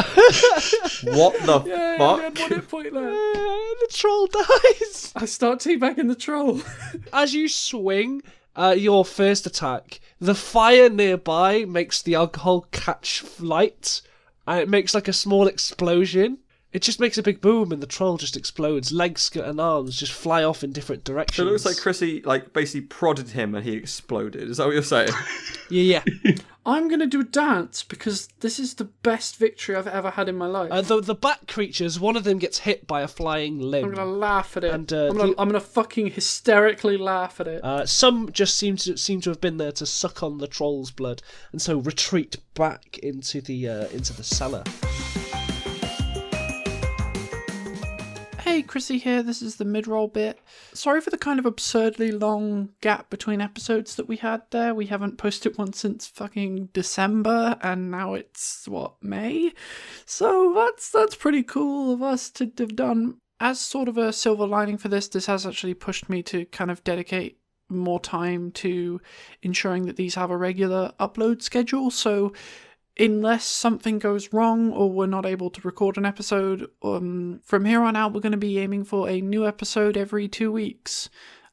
Speaker 3: What the
Speaker 1: Yeah,
Speaker 3: fuck?
Speaker 1: I had 1 hit point left.
Speaker 4: The troll dies.
Speaker 1: I start teabagging the troll.
Speaker 4: As you swing your first attack, the fire nearby makes the alcohol catch light, and it makes like a small explosion. It just makes a big boom, and the troll just explodes. Legs and arms just fly off in different directions.
Speaker 3: So it looks like Chrissy basically prodded him and he exploded. Is that what you're saying?
Speaker 4: Yeah.
Speaker 1: I'm gonna do a dance because this is the best victory I've ever had in my life.
Speaker 4: The bat creatures, one of them gets hit by a flying limb.
Speaker 1: I'm gonna laugh at it.
Speaker 4: And,
Speaker 1: I'm gonna fucking hysterically laugh at it.
Speaker 4: Some just seem to have been there to suck on the troll's blood, and so retreat back into the cellar.
Speaker 1: Hey, Chrissy here, this is the mid-roll bit. Sorry for the kind of absurdly long gap between episodes that we had there. We haven't posted one since fucking December, and now it's, May? So that's pretty cool of us to have done. As sort of a silver lining for this has actually pushed me to kind of dedicate more time to ensuring that these have a regular upload schedule, so unless something goes wrong or we're not able to record an episode, from here on out we're going to be aiming for a new episode every 2 weeks.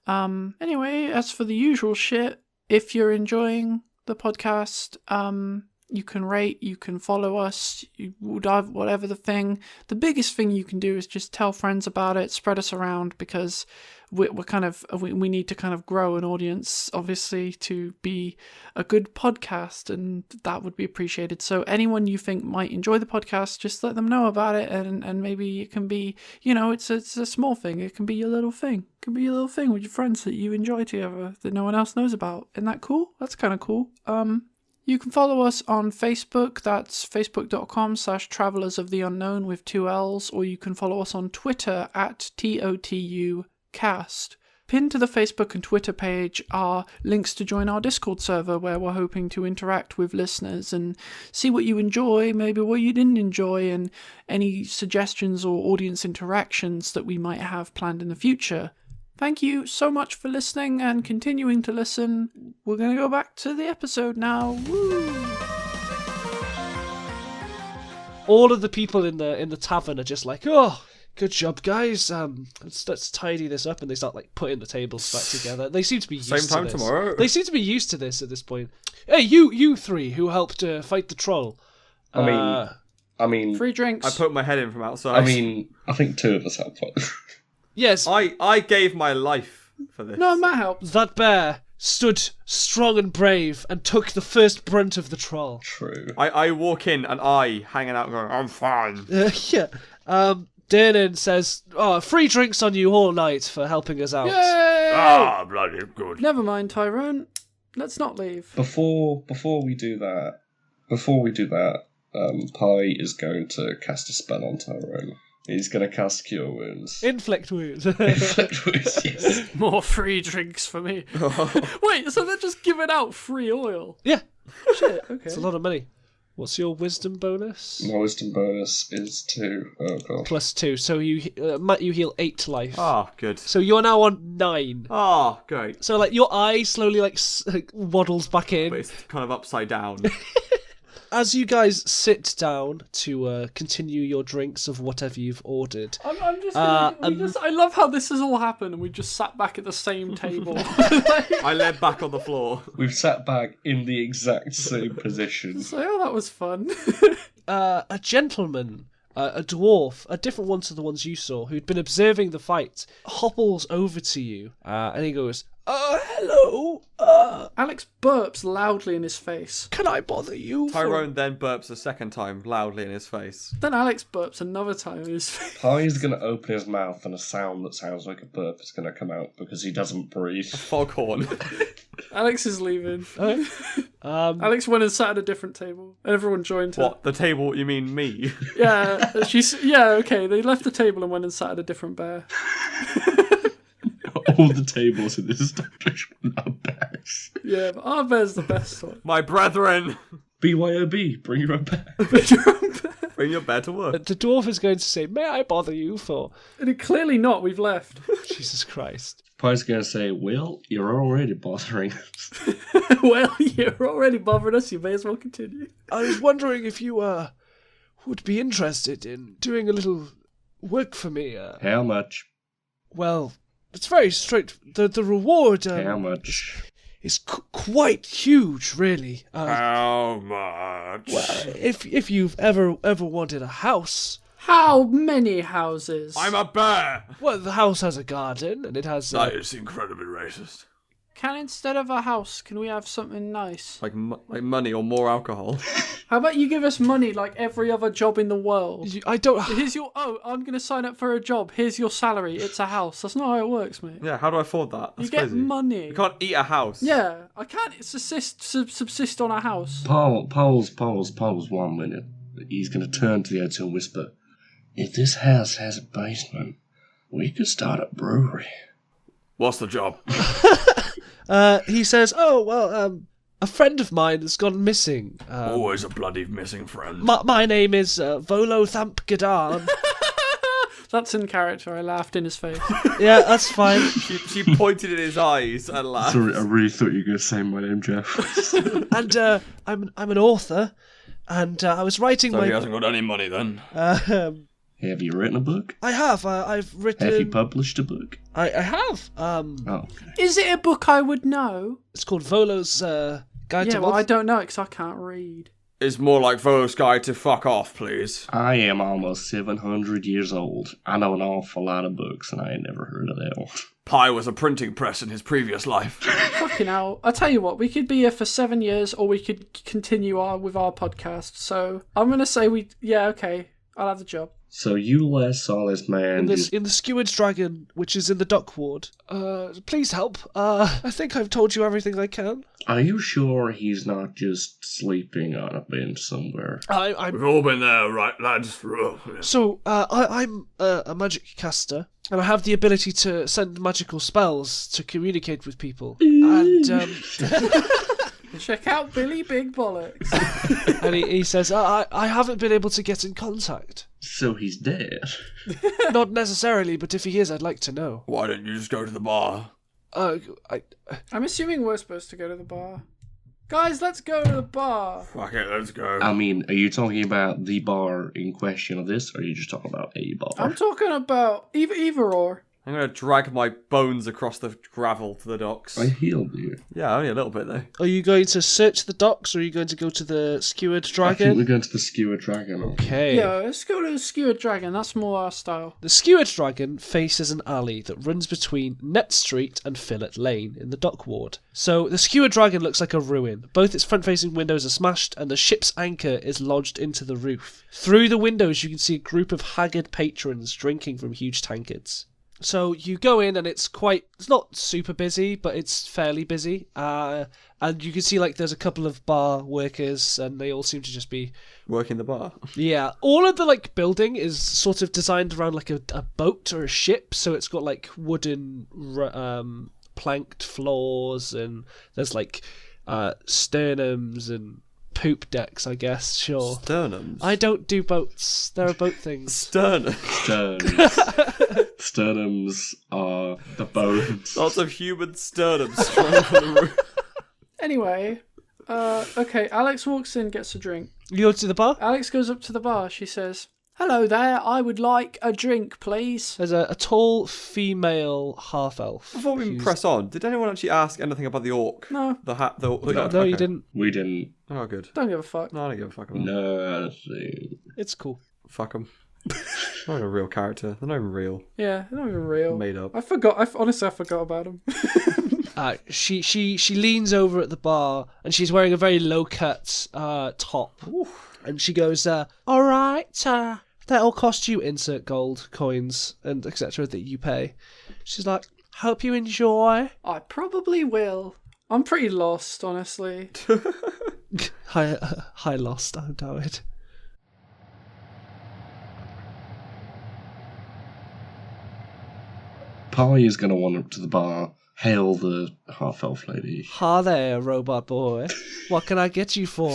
Speaker 1: Anyway, as for the usual shit, if you're enjoying the podcast, you can rate, you can follow us, whatever the thing. The biggest thing you can do is just tell friends about it, spread us around, because we need to kind of grow an audience, obviously, to be a good podcast, and that would be appreciated. So anyone you think might enjoy the podcast, just let them know about it, and maybe it can be, it's a small thing. It can be your little thing. It can be your little thing with your friends that you enjoy together that no one else knows about. Isn't that cool? That's kind of cool. You can follow us on Facebook. That's facebook.com/travelersoftheunknown with 2 L's, or you can follow us on Twitter at TOTUcast. Pinned to the Facebook and Twitter page are links to join our Discord server, where we're hoping to interact with listeners and see what you enjoy, maybe what you didn't enjoy, and any suggestions or audience interactions that we might have planned in the future. Thank you so much for listening and continuing to listen. We're going to go back to the episode now. Woo!
Speaker 4: All of the people in the tavern are just like, oh, Good job, guys. Let's tidy this up, and they start like putting the tables back together. They seem to be used
Speaker 3: Same time
Speaker 4: to this.
Speaker 3: tomorrow.
Speaker 4: They seem to be used to this at this point. Hey, you three who helped fight the troll.
Speaker 5: I mean,
Speaker 1: Free drinks.
Speaker 3: I put my head in from outside.
Speaker 5: I think two of us helped.
Speaker 4: Yes,
Speaker 3: I gave my life for this.
Speaker 1: No, Matt helped.
Speaker 4: that bear stood strong and brave and took the first brunt of the troll.
Speaker 5: True.
Speaker 3: I walk in and hanging out going, I'm fine.
Speaker 4: Yeah. Dernan says, free drinks on you all night for helping us out.
Speaker 1: Yay!
Speaker 3: Bloody good.
Speaker 1: Never mind, Tyrone. Let's not leave.
Speaker 5: Before we do that, Pi is going to cast a spell on Tyrone. He's going to cast Cure Wounds.
Speaker 4: Inflict wounds.
Speaker 5: Inflict Wounds, yes.
Speaker 1: More free drinks for me. Wait, so they're just giving out free oil?
Speaker 4: Yeah.
Speaker 1: Shit, okay.
Speaker 4: It's a lot of money. What's your wisdom bonus?
Speaker 5: My wisdom bonus is 2. Oh, God.
Speaker 4: +2. So Matt, you heal 8 life.
Speaker 3: Good.
Speaker 4: So you're now on 9.
Speaker 3: Great.
Speaker 4: So like your eye slowly like waddles back in.
Speaker 3: But it's kind of upside down.
Speaker 4: As you guys sit down to continue your drinks of whatever you've ordered.
Speaker 1: I'm just gonna, I love how this has all happened and we just sat back at the same table.
Speaker 3: I led back on the floor.
Speaker 5: We've sat back in the exact same position.
Speaker 1: So, that was fun.
Speaker 4: A gentleman, a dwarf, a different one to the ones you saw, who'd been observing the fight, hobbles over to you, and he goes, hello,
Speaker 1: Alex burps loudly in his face.
Speaker 4: can I bother you?
Speaker 3: Tyrone then burps a second time loudly in his face.
Speaker 1: Then Alex burps another time in his face.
Speaker 5: Pi is going to open his mouth and a sound that sounds like a burp is going to come out because he doesn't breathe.
Speaker 3: Foghorn.
Speaker 1: Alex is leaving.
Speaker 4: Okay.
Speaker 1: Alex went and sat at a different table. Everyone joined her.
Speaker 3: What? The table? You mean me?
Speaker 1: Yeah, okay. They left the table and went and sat at a different bear.
Speaker 5: All the tables in this establishment are bears.
Speaker 1: Yeah, but our bear's the best one.
Speaker 3: My brethren.
Speaker 5: BYOB, bring your own bear.
Speaker 3: Bring your bear to work.
Speaker 4: The dwarf is going to say, may I bother you for...
Speaker 1: And clearly not, we've left.
Speaker 4: Jesus Christ.
Speaker 5: Pi's going to say, well, you're already bothering us.
Speaker 1: Well, you're already bothering us, you may as well continue.
Speaker 4: I was wondering if you would be interested in doing a little work for me.
Speaker 5: How much?
Speaker 4: Well, it's very straight. The reward
Speaker 5: How much?
Speaker 4: is quite huge, really.
Speaker 3: How much?
Speaker 4: Well, if you've ever wanted a house.
Speaker 1: How many houses?
Speaker 3: I'm a bear.
Speaker 4: Well, the house has a garden, and it has...
Speaker 3: That is incredibly racist.
Speaker 1: Can instead of a house, can we have something nice?
Speaker 3: Like money or more alcohol.
Speaker 1: How about you give us money like every other job in the world?
Speaker 4: I don't...
Speaker 1: Here's your... I'm going to sign up for a job. Here's your salary. It's a house. That's not how it works, mate.
Speaker 3: Yeah, how do I afford that? That's
Speaker 1: you get
Speaker 3: crazy.
Speaker 1: money.
Speaker 3: You can't eat a house.
Speaker 1: Yeah, I can't subsist on a house.
Speaker 5: Paul's 1 minute. He's going to turn to the edge and whisper, if this house has a basement, we could start a brewery.
Speaker 3: What's the job?
Speaker 4: He says, a friend of mine has gone missing.
Speaker 3: Always a bloody missing friend.
Speaker 4: My name is Volo Thamp Gadan.
Speaker 1: That's in character. I laughed in his face.
Speaker 4: Yeah, that's fine.
Speaker 3: She pointed in his eyes and laughed.
Speaker 5: Sorry, I really thought you were going to say my name, Jeff.
Speaker 4: And I'm an author, and I was writing
Speaker 3: So he hasn't got any money then.
Speaker 5: Have you written a book?
Speaker 4: I have. I've written.
Speaker 5: Have you published a book?
Speaker 4: I have.
Speaker 5: Okay.
Speaker 1: Is it a book I would know?
Speaker 4: It's called Volo's Guide
Speaker 1: Yeah,
Speaker 4: to
Speaker 1: well,
Speaker 4: Wealth.
Speaker 1: I don't know because I can't read.
Speaker 3: It's more like Volo's Guide to fuck off, please.
Speaker 5: I am almost 700 years old. I know an awful lot of books, and I ain't never heard of that one.
Speaker 3: Pi was a printing press in his previous life.
Speaker 1: Fucking hell. I'll tell you what, we could be here for 7 years or we could continue with our podcast. So I'm going to say okay, I'll have the job.
Speaker 5: So you last saw this man...
Speaker 4: In the Steward's Dragon, which is in the dock ward. Please help. I think I've told you everything I can.
Speaker 5: Are you sure he's not just sleeping on a bench somewhere?
Speaker 3: We've all been there, right, lads?
Speaker 4: So, I'm a magic caster, and I have the ability to send magical spells to communicate with people. And,
Speaker 1: check out Billy Big Bollocks.
Speaker 4: And he says, I haven't been able to get in contact.
Speaker 5: So he's dead?
Speaker 4: Not necessarily, but if he is, I'd like to know.
Speaker 3: Why don't you just go to the bar?
Speaker 1: I'm assuming we're supposed to go to the bar. Guys, let's go to the bar.
Speaker 3: Fuck it, let's go.
Speaker 5: I mean, are you talking about the bar in question of this, or are you just talking about a bar?
Speaker 1: I'm talking about either or.
Speaker 3: I'm going to drag my bones across the gravel to the docks.
Speaker 5: I healed you.
Speaker 3: Yeah, only a little bit, though.
Speaker 4: Are you going to search the docks, or are you going to go to the skewered
Speaker 5: I think
Speaker 4: dragon?
Speaker 5: we're going to the skewered dragon.
Speaker 4: Okay.
Speaker 1: Yeah, let's go to the skewered dragon. That's more our style.
Speaker 4: The skewered dragon faces an alley that runs between Net Street and Fillet Lane in the dock ward. So the skewered dragon looks like a ruin. Both its front-facing windows are smashed, and the ship's anchor is lodged into the roof. Through the windows, you can see a group of haggard patrons drinking from huge tankards. So you go in and it's not super busy, but it's fairly busy. And you can see like there's a couple of bar workers and they all seem to just be
Speaker 3: working the bar.
Speaker 4: Yeah. All of the like building is sort of designed around like a boat or a ship. So it's got like wooden planked floors and there's like sternums and poop decks, I guess, sure.
Speaker 3: Sternums?
Speaker 4: I don't do boats. There are boat things.
Speaker 3: Sternums.
Speaker 5: Sternums are the bones.
Speaker 3: Lots of human sternums strung on the roof.
Speaker 1: Anyway, okay, Alex walks in, gets a drink.
Speaker 4: You go to the bar?
Speaker 1: Alex goes up to the bar. She says, "Hello there, I would like a drink, please."
Speaker 4: There's a tall female half-elf.
Speaker 3: Before we press on, did anyone actually ask anything about the orc?
Speaker 1: No.
Speaker 3: The hat?
Speaker 4: No, you didn't.
Speaker 5: We didn't.
Speaker 3: Oh, good.
Speaker 1: Don't give a fuck.
Speaker 3: No, I don't give a fuck about them.
Speaker 5: No,
Speaker 4: it's cool.
Speaker 3: Fuck them. They're not a real character. They're not even real.
Speaker 1: Yeah, they're not even real.
Speaker 3: Made up.
Speaker 1: I forgot. Honestly, I forgot about them.
Speaker 4: She leans over at the bar and she's wearing a very low-cut top. Ooh. And she goes, all right, that'll cost you insert gold coins and etc. that you pay. She's like, hope you enjoy.
Speaker 1: I probably will. I'm pretty lost, honestly.
Speaker 4: Hi lost, I'm doubt.
Speaker 5: Polly is going to wander up to the bar, hail the half-elf lady.
Speaker 4: Hi there, robot boy. What can I get you for?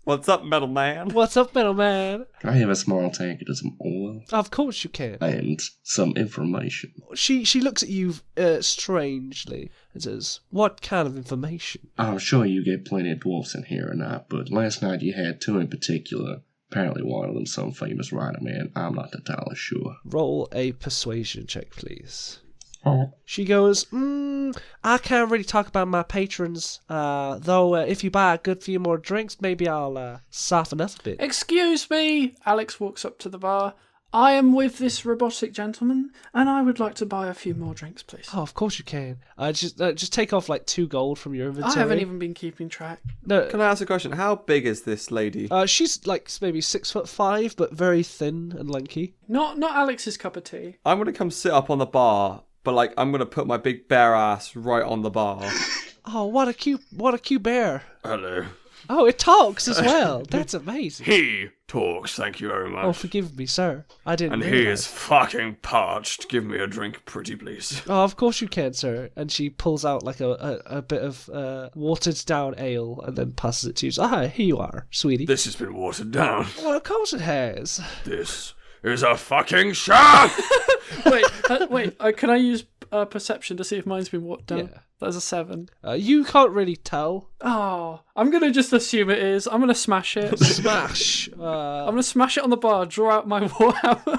Speaker 3: What's up, metal man?
Speaker 4: What's up, metal man?
Speaker 5: Can I have a small tankard of some oil?
Speaker 4: Of course you can.
Speaker 5: And some information.
Speaker 4: She looks at you strangely and says, what kind of information?
Speaker 5: I'm sure you get plenty of dwarfs in here or not, but last night you had two in particular. Apparently one of them some famous writer man. I'm not entirely sure.
Speaker 4: Roll a persuasion check, please.
Speaker 5: Oh.
Speaker 4: She goes, I can't really talk about my patrons, though if you buy a good few more drinks, maybe I'll soften up a bit.
Speaker 1: Excuse me. Alex walks up to the bar. I am with this robotic gentleman, and I would like to buy a few more drinks, please.
Speaker 4: Oh, of course you can. Just take off like 2 gold from your inventory.
Speaker 1: I haven't even been keeping track.
Speaker 4: No.
Speaker 3: Can I ask a question? How big is this lady?
Speaker 4: She's like maybe 6'5", but very thin and lanky.
Speaker 1: Not Alex's cup of tea.
Speaker 3: I'm going to come sit up on the bar, but like I'm going to put my big bare ass right on the bar.
Speaker 4: Oh, what a cute bear.
Speaker 3: Hello.
Speaker 4: Oh, it talks as well. That's amazing.
Speaker 3: He talks, thank you very much.
Speaker 4: Oh, forgive me, sir. I didn't
Speaker 3: And
Speaker 4: realize.
Speaker 3: he is fucking parched. Give me a drink, pretty please.
Speaker 4: Oh, of course you can, sir. And she pulls out like a bit of watered down ale and then passes it to you. Ah, here you are, sweetie.
Speaker 3: This has been watered down.
Speaker 4: Well, of course it has.
Speaker 3: This is a fucking shaft!
Speaker 1: Wait, can I use perception to see if mine's been watered down?
Speaker 4: Yeah.
Speaker 1: That's a 7.
Speaker 4: You can't really tell.
Speaker 1: Oh, I'm going to just assume it is. I'm going to smash it.
Speaker 4: Smash.
Speaker 1: I'm going to smash it on the bar, draw out my warhammer,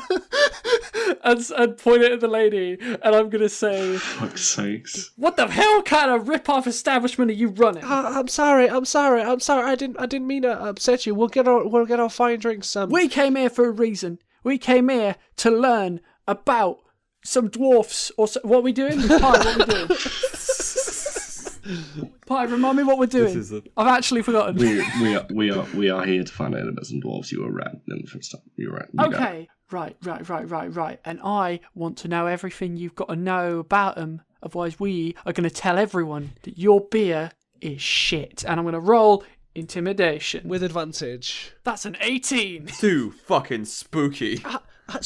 Speaker 1: and point it at the lady, and I'm going to say,
Speaker 5: fuck's sakes.
Speaker 1: What the hell kind of rip-off establishment are you running?
Speaker 4: I'm sorry. I didn't mean to upset you. We'll get our fine drinks.
Speaker 1: We came here for a reason. We came here to learn about some dwarfs, or what are we doing? Pie, what are we doing? Pie, remind me what we're doing. I've actually forgotten.
Speaker 5: We are here to find out about some dwarves. You were right in the first time. You were right.
Speaker 1: Okay, right. And I want to know everything you've got to know about them. Otherwise, we are going to tell everyone that your beer is shit. And I'm going to roll intimidation
Speaker 4: with advantage.
Speaker 1: That's an 18.
Speaker 3: Too fucking spooky.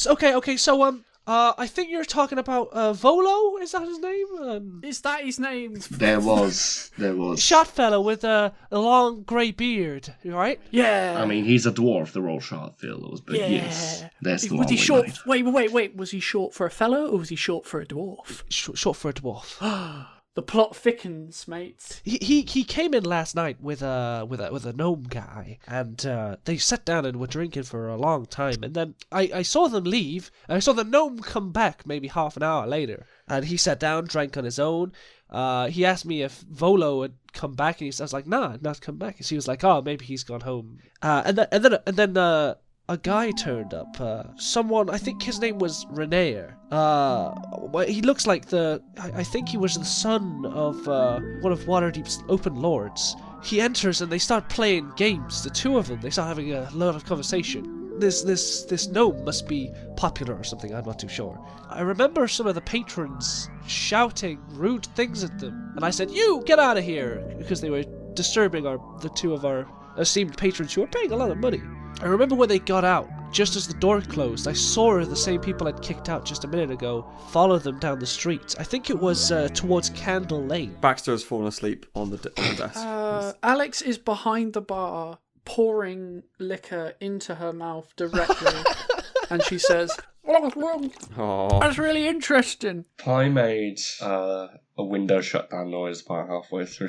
Speaker 4: Okay. So I think you're talking about Volo. Is that his name?
Speaker 1: Is that his name?
Speaker 5: There was
Speaker 4: short fellow with a long grey beard, right?
Speaker 1: Yeah.
Speaker 5: I mean, he's a dwarf. They're all short fellows, but yes, that's the one.
Speaker 1: Was he short? Wait. Was he short for a fellow or was he short for a dwarf?
Speaker 4: Short for a dwarf.
Speaker 1: The plot thickens, mates.
Speaker 4: He came in last night with a gnome guy, and they sat down and were drinking for a long time. And then I saw them leave, and I saw the gnome come back maybe half an hour later. And he sat down, drank on his own. He asked me if Volo had come back, and I was like, nah, not come back. And he was like, oh, maybe he's gone home. And then a guy turned up. Someone, I think his name was Renaer. He looks like I think he was the son of one of Waterdeep's open lords. He enters and they start playing games. The two of them, they start having a lot of conversation. This gnome must be popular or something, I'm not too sure. I remember some of the patrons shouting rude things at them. And I said, you, get out of here! Because they were disturbing the two of our esteemed patrons who were paying a lot of money. I remember when they got out, just as the door closed, I saw the same people I'd kicked out just a minute ago follow them down the street. I think it was towards Candle Lane.
Speaker 3: Baxter has fallen asleep on the desk.
Speaker 1: Alex is behind the bar, pouring liquor into her mouth directly, and she says, that's really interesting.
Speaker 5: Pi made a window shutdown noise about halfway through.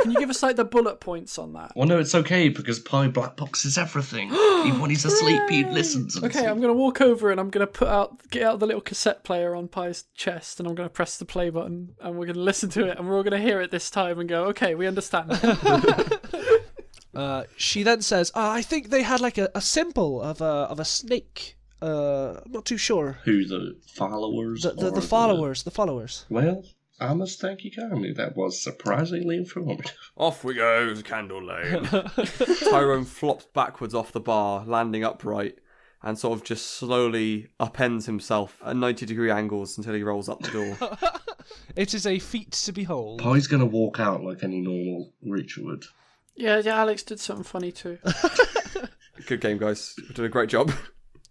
Speaker 1: Can you give us like the bullet points on that?
Speaker 5: Well, no, it's okay because Pi black boxes everything. Even when he's asleep, he listens.
Speaker 1: Okay, I'm going to walk over and I'm going to get out the little cassette player on Pi's chest, and I'm going to press the play button, and we're going to listen to it, and we're all going to hear it this time and go, okay, we understand.
Speaker 4: She then says, I think they had like a symbol of a snake. I'm not too sure.
Speaker 5: Who, the followers?
Speaker 4: The followers. The followers.
Speaker 5: Well, I must thank you kindly. That was surprisingly informative.
Speaker 3: Off we go to Candle Lane. Tyrone flops backwards off the bar, landing upright, and sort of just slowly upends himself at 90-degree angles until he rolls up the door.
Speaker 4: It is a feat to behold.
Speaker 5: Pi's going to walk out like any normal creature would.
Speaker 1: Yeah, Alex did something funny too.
Speaker 3: Good game, guys. You did a great job.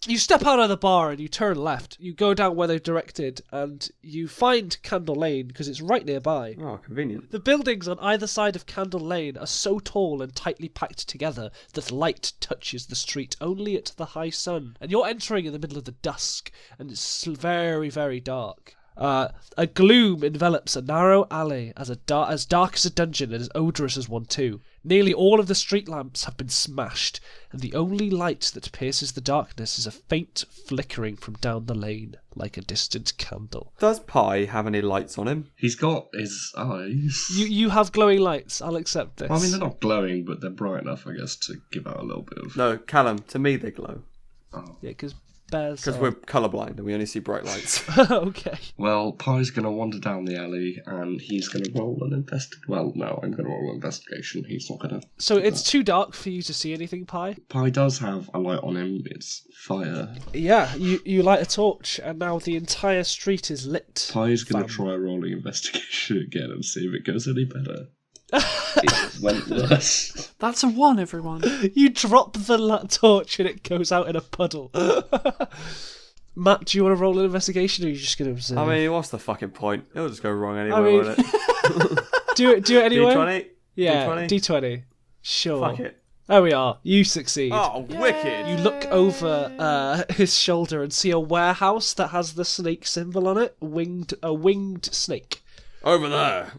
Speaker 4: You step out of the bar and you turn left. You go down where they've directed and you find Candle Lane because it's right nearby.
Speaker 3: Oh, convenient.
Speaker 4: The buildings on either side of Candle Lane are so tall and tightly packed together that light touches the street only at the high sun. And you're entering in the middle of the dusk and it's very, very dark. A gloom envelops a narrow alley as dark as a dungeon and as odorous as one too. Nearly all of the street lamps have been smashed, and the only light that pierces the darkness is a faint flickering from down the lane, like a distant candle.
Speaker 3: Does Pi have any lights on him?
Speaker 5: He's got his eyes.
Speaker 4: You have glowing lights, I'll accept this.
Speaker 5: Well, I mean, they're not glowing, but they're bright enough, I guess, to give out a little bit of...
Speaker 3: No, Callum, to me they glow.
Speaker 5: Oh.
Speaker 4: Yeah, because
Speaker 3: we're colourblind and we only see bright lights.
Speaker 4: Okay.
Speaker 5: Well, Pi's going to wander down the alley and he's going to roll an investigation. Well, no, I'm going to roll an investigation. He's not going to...
Speaker 4: So it's too dark for you to see anything, Pi?
Speaker 5: Pi does have a light on him. It's fire.
Speaker 4: Yeah, you light a torch and now the entire street is lit.
Speaker 5: Pi's going to try rolling investigation again and see if it goes any better. It went worse.
Speaker 1: That's a 1, everyone.
Speaker 4: You drop the torch and it goes out in a puddle. Matt, do you want to roll an investigation or are you just going to observe?
Speaker 3: I mean, what's the fucking point? It'll just go wrong anyway, won't it?
Speaker 4: Do it anyway?
Speaker 3: D20?
Speaker 4: Yeah,
Speaker 3: D20?
Speaker 4: Sure.
Speaker 3: Fuck it.
Speaker 4: There we are. You succeed.
Speaker 3: Oh, wicked.
Speaker 4: You look over his shoulder and see a warehouse that has the snake symbol on it. A winged snake.
Speaker 3: Over there.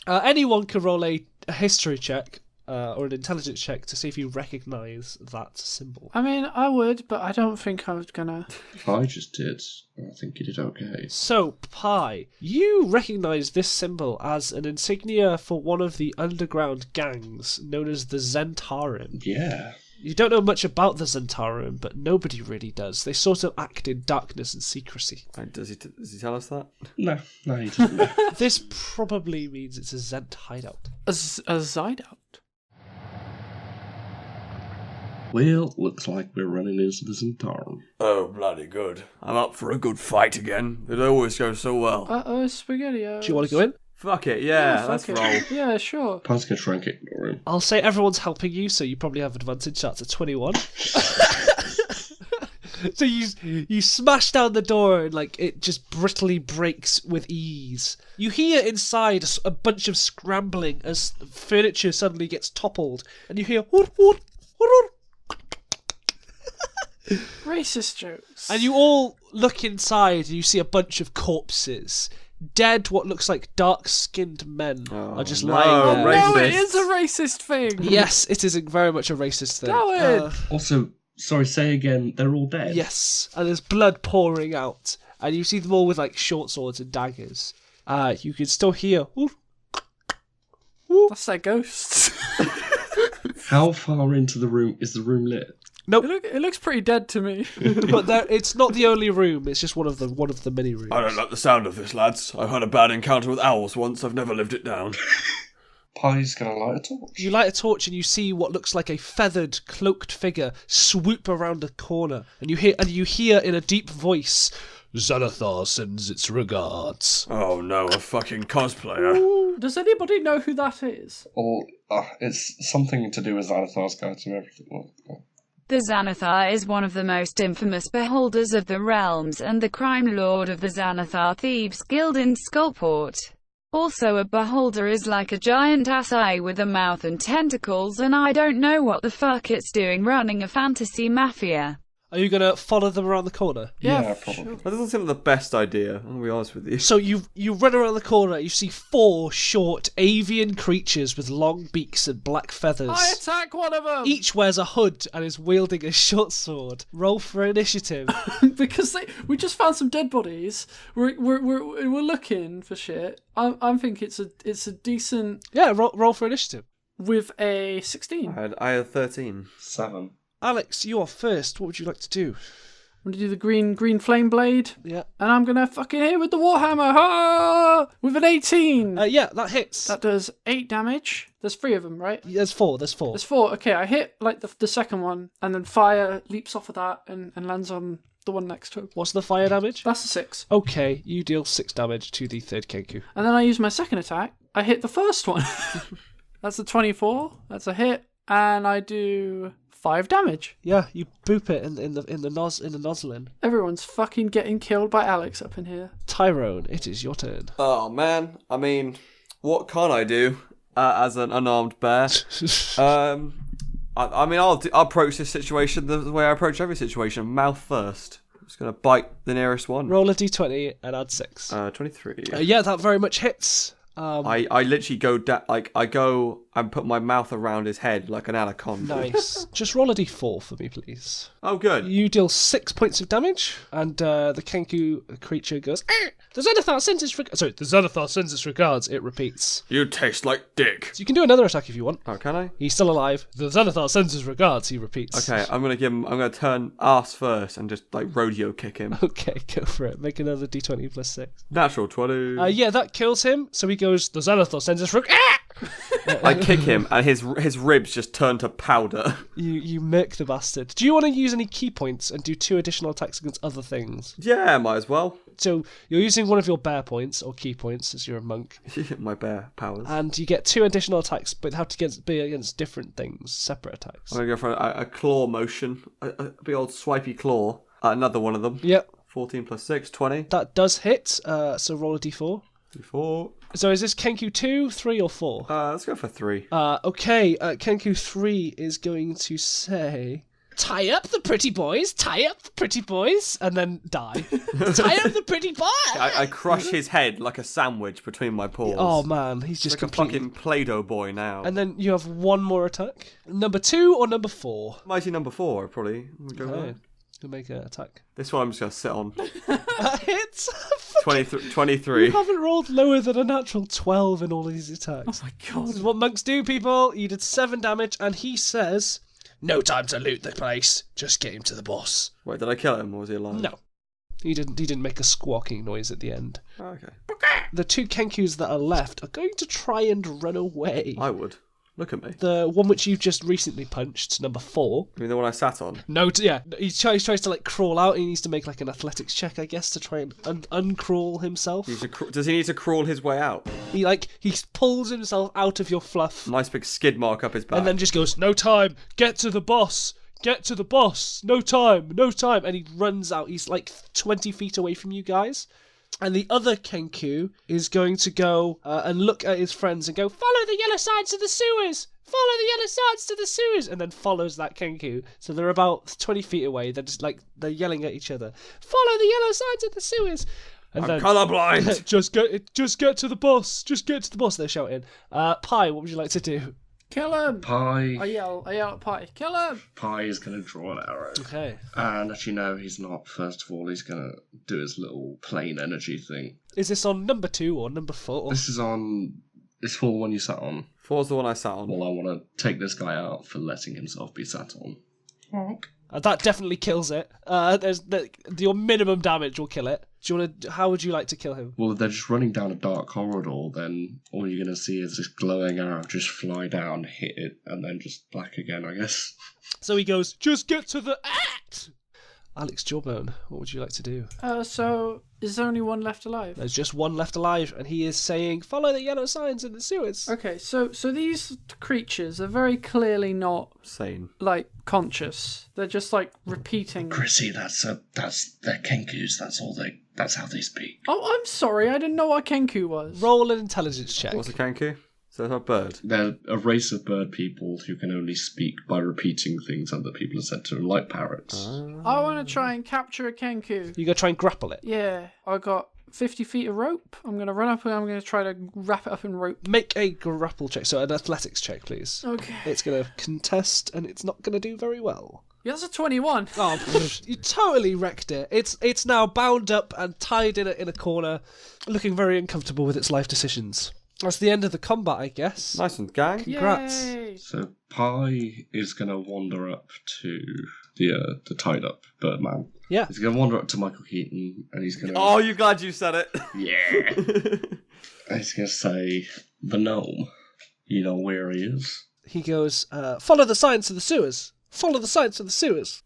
Speaker 4: Anyone can roll a history check or an intelligence check to see if you recognise that symbol.
Speaker 1: I mean, I would, but I don't think I was gonna.
Speaker 5: I just did. I think you did okay.
Speaker 4: So, Pi, you recognise this symbol as an insignia for one of the underground gangs known as the Zentarim.
Speaker 5: Yeah.
Speaker 4: You don't know much about the Zentarim, but nobody really does. They sort of act in darkness and secrecy.
Speaker 3: Does he tell us that?
Speaker 5: No, he doesn't.
Speaker 4: This probably means it's a Zent hideout.
Speaker 1: A Zydeout?
Speaker 5: Well, looks like we're running into the Zentarum.
Speaker 3: Oh, bloody good. I'm up for a good fight again. It always goes so well.
Speaker 1: Spaghetti.
Speaker 4: Do you want to go in?
Speaker 3: Fuck it, let's roll.
Speaker 1: Yeah, sure.
Speaker 5: Pi's going to try and ignore him.
Speaker 4: I'll say everyone's helping you, so you probably have advantage. That's a 21. So you smash down the door and it just brittly breaks with ease. You hear inside a bunch of scrambling as furniture suddenly gets toppled, and you hear
Speaker 1: racist jokes.
Speaker 4: And you all look inside and you see a bunch of corpses. dead, what looks like dark-skinned men are just
Speaker 3: no,
Speaker 4: lying there.
Speaker 3: racist.
Speaker 1: No, it is a racist thing.
Speaker 4: Yes, it is very much a racist thing.
Speaker 1: Go it.
Speaker 5: Also, sorry, say again, they're all dead?
Speaker 4: Yes, and there's blood pouring out, and you see them all with like short swords and daggers. You can still hear.
Speaker 1: That's their ghosts.
Speaker 5: How far into the room is the room lit?
Speaker 4: Nope.
Speaker 1: It looks pretty dead to me.
Speaker 4: But it's not the only room. It's just one of the many rooms.
Speaker 3: I don't like the sound of this, lads. I've had a bad encounter with owls once. I've never lived it down.
Speaker 5: Pie's gonna light a torch.
Speaker 4: You light a torch and you see what looks like a feathered, cloaked figure swoop around a corner, and you hear in a deep voice, "Xanathar sends its regards."
Speaker 3: Oh no, a fucking cosplayer.
Speaker 1: Does anybody know who that is?
Speaker 5: Or it's something to do with Xanathar's guide to everything.
Speaker 6: The Xanathar is one of the most infamous beholders of the realms and the crime lord of the Xanathar Thieves Guild in Skullport. Also, a beholder is like a giant ass eye with a mouth and tentacles, and I don't know what the fuck it's doing running a fantasy mafia.
Speaker 4: Are you gonna follow them around the corner?
Speaker 5: Yeah, probably.
Speaker 3: That doesn't seem like the best idea, I'm gonna be honest with you.
Speaker 4: So you run around the corner, you see 4 short avian creatures with long beaks and black feathers.
Speaker 1: I attack one of them!
Speaker 4: Each wears a hood and is wielding a short sword. Roll for initiative.
Speaker 1: Because we just found some dead bodies. We're looking for shit. I'm thinking it's a decent.
Speaker 4: Yeah, roll for initiative.
Speaker 1: With a 16.
Speaker 3: I had 13.
Speaker 5: 7.
Speaker 4: Alex, you are first. What would you like to do?
Speaker 1: I'm gonna do the green flame blade.
Speaker 4: Yeah.
Speaker 1: And I'm gonna fucking hit with the warhammer. Ah! With an 18.
Speaker 4: Yeah, that hits.
Speaker 1: That does 8 damage. There's 3 of them, right?
Speaker 4: There's 4.
Speaker 1: There's 4. Okay, I hit like the second one, and then fire leaps off of that and lands on the one next to it.
Speaker 4: What's the fire damage?
Speaker 1: That's a 6.
Speaker 4: Okay, you deal 6 damage to the third Kenku.
Speaker 1: And then I use my second attack. I hit the first one. That's a 24. That's a hit, and I do 5 damage.
Speaker 4: Yeah, you boop it in the nozzling.
Speaker 1: Everyone's fucking getting killed by Alex up in here.
Speaker 4: Tyrone, it is your turn.
Speaker 3: Oh man, I mean, what can I do as an unarmed bear? I mean, I'll approach this situation the way I approach every situation. Mouth first. I'm just gonna bite the nearest one.
Speaker 4: Roll a d20 and add 6.
Speaker 3: 23.
Speaker 4: Yeah, that very much hits.
Speaker 3: I literally go I go and put my mouth around his head like an anaconda.
Speaker 4: Nice. Just roll a d4 for me, please.
Speaker 3: Oh, good.
Speaker 4: You deal 6 points of damage, and the Kenku creature goes, "Arr! The Xanathar sends its regards. It repeats.
Speaker 3: You taste like dick.
Speaker 4: So you can do another attack if you want.
Speaker 3: Oh, can I?
Speaker 4: He's still alive. The Xanathar sends his regards. He repeats.
Speaker 3: Okay, I'm gonna turn ass first and just like rodeo kick him.
Speaker 4: Okay, go for it. Make another d20 plus 6.
Speaker 3: Natural 20.
Speaker 4: Yeah, that kills him. So he goes, the Xanathar sends his
Speaker 3: I kick him and his ribs just turn to powder.
Speaker 4: You murk the bastard. Do you want to use any key points and do 2 additional attacks against other things?
Speaker 3: Yeah, might as well.
Speaker 4: So you're using one of your bear points or key points as you're a monk.
Speaker 3: My bear powers.
Speaker 4: And you get 2 additional attacks, but they have to be against different things, separate attacks.
Speaker 3: I'm gonna go for a claw motion, a big old swipey claw. Another one of them.
Speaker 4: Yep.
Speaker 3: 14 plus 6, 20.
Speaker 4: That does hit. So roll a d4.
Speaker 3: D4.
Speaker 4: So is this Kenku 2, 3, or 4?
Speaker 3: Let's go for 3.
Speaker 4: Okay. Kenku 3 is going to say, "Tie up the pretty boys, tie up the pretty boys," and then die. Tie up the pretty boys.
Speaker 3: I crush his head like a sandwich between my paws.
Speaker 4: Oh man, he's just
Speaker 3: like
Speaker 4: completely...
Speaker 3: a fucking Play-Doh boy now.
Speaker 4: And then you have one more attack. Number 2 or number 4?
Speaker 3: Mighty number 4, probably. We'll go there.
Speaker 4: To make an attack.
Speaker 3: This one I'm just gonna sit on.
Speaker 4: Hits.
Speaker 3: 23.
Speaker 4: You haven't rolled lower than a natural 12 in all of these attacks.
Speaker 1: Oh my god.
Speaker 4: This is what monks do, people. You did 7 damage, and he says, "No time to loot the place. Just get him to the boss."
Speaker 3: Wait, did I kill him or was he alive?
Speaker 4: No. He didn't make a squawking noise at the end.
Speaker 3: Oh, okay.
Speaker 4: The 2 Kenkus that are left are going to try and run away.
Speaker 3: I would. Look at me.
Speaker 4: The one which you've just recently punched, number 4.
Speaker 3: You mean the one I sat on?
Speaker 4: No, yeah. He tries to like crawl out. He needs to make like an athletics check, I guess, to try and uncrawl himself.
Speaker 3: Does he need to crawl his way out?
Speaker 4: He pulls himself out of your fluff.
Speaker 3: Nice big skid mark up his back.
Speaker 4: And then just goes, "No time. Get to the boss. Get to the boss. No time. No time." And he runs out. He's like 20 feet away from you guys. And the other Kenku is going to go and look at his friends and go, "Follow the yellow sides of the sewers! Follow the yellow sides to the sewers!" And then follows that Kenku. So they're about 20 feet away. They're just they're yelling at each other. "Follow the yellow sides of the sewers!" And
Speaker 3: I'm
Speaker 4: then
Speaker 3: colourblind.
Speaker 4: just get to the bus. Just get to the bus. They're shouting. Pie, what would you like to do?
Speaker 1: Kill him!
Speaker 5: Pie.
Speaker 1: I yell at Pie. Kill him!
Speaker 5: Pie is going to draw an arrow.
Speaker 4: Okay.
Speaker 5: And actually, no, he's not. First of all, he's going to do his little plane energy thing.
Speaker 4: Is this on number 2 or number 4?
Speaker 5: This is on. It's for the one you sat on.
Speaker 3: 4's the one I sat on.
Speaker 5: Well, I want to take this guy out for letting himself be sat on.
Speaker 4: That definitely kills it. Your minimum damage will kill it. Do you want to? How would you like to kill him?
Speaker 5: Well, if they're just running down a dark corridor, then all you're going to see is this glowing arrow just fly down, hit it, and then just black again, I guess.
Speaker 4: So he goes, just get to the act! Alex Jawbone, what would you like to do?
Speaker 1: So, is there only one left alive?
Speaker 4: There's just one left alive, and he is saying, follow the yellow signs in the sewers.
Speaker 1: Okay, so these creatures are very clearly not
Speaker 3: Sane.
Speaker 1: like conscious. They're just like repeating.
Speaker 5: Chrissy, that's their kenkus. That's how they speak.
Speaker 1: Oh, I'm sorry, I didn't know what a kenku was.
Speaker 4: Roll an intelligence check.
Speaker 3: What's a kanku? Is that a bird?
Speaker 5: They're a race of bird people who can only speak by repeating things other people have said to them, like parrots.
Speaker 1: I want to try and capture a kenku.
Speaker 4: You go try and grapple it.
Speaker 1: Yeah, I got 50 feet of rope. I'm going to run up and I'm going to try to wrap it up in rope.
Speaker 4: Make a grapple check, so an athletics check, please.
Speaker 1: Okay.
Speaker 4: It's going to contest, and it's not going to do very well.
Speaker 1: Yeah, that's a 21.
Speaker 4: Oh, you totally wrecked it. It's now bound up and tied in a corner, looking very uncomfortable with its life decisions. That's the end of the combat, I guess.
Speaker 3: Nice one, gang.
Speaker 4: Congrats.
Speaker 1: Yay.
Speaker 5: So Pi is going to wander up to the tied up Birdman.
Speaker 4: Yeah.
Speaker 5: He's going to wander up to Michael Keaton and he's going to...
Speaker 3: Oh, you glad you said it?
Speaker 5: Yeah. And he's going to say, the gnome, you know where he is?
Speaker 4: He goes, follow the signs to the sewers. Follow the signs to the sewers.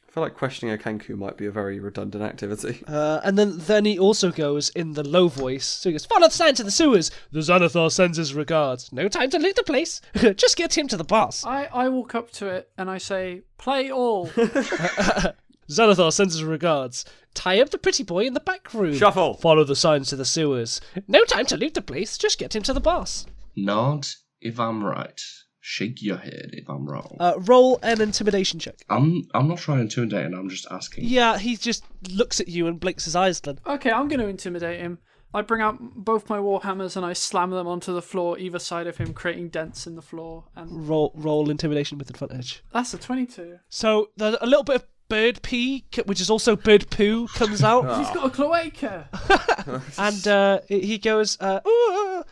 Speaker 3: I feel like questioning a kanku might be a very redundant activity.
Speaker 4: And then he also goes in the low voice. So he goes, follow the sign to the sewers. The Xanathar sends his regards. No time to loot the place. Just get him to the boss.
Speaker 1: I walk up to it and I say, play all.
Speaker 4: Xanathar sends his regards. Tie up the pretty boy in the back room.
Speaker 3: Shuffle.
Speaker 4: Follow the signs to the sewers. No time to loot the place. Just get him to the boss.
Speaker 5: Nod if I'm right. Shake your head if I'm wrong.
Speaker 4: Roll an intimidation check.
Speaker 5: I'm not trying to intimidate him, I'm just asking.
Speaker 4: Yeah, he just looks at you and blinks his eyes then.
Speaker 1: Okay, I'm going to intimidate him. I bring out both my warhammers and I slam them onto the floor either side of him, creating dents in the floor. And
Speaker 4: Roll intimidation with advantage.
Speaker 1: that's a 22.
Speaker 4: So there's a little bit of bird pee, which is also bird poo, comes out.
Speaker 1: He's got a cloaca.
Speaker 4: And he goes, the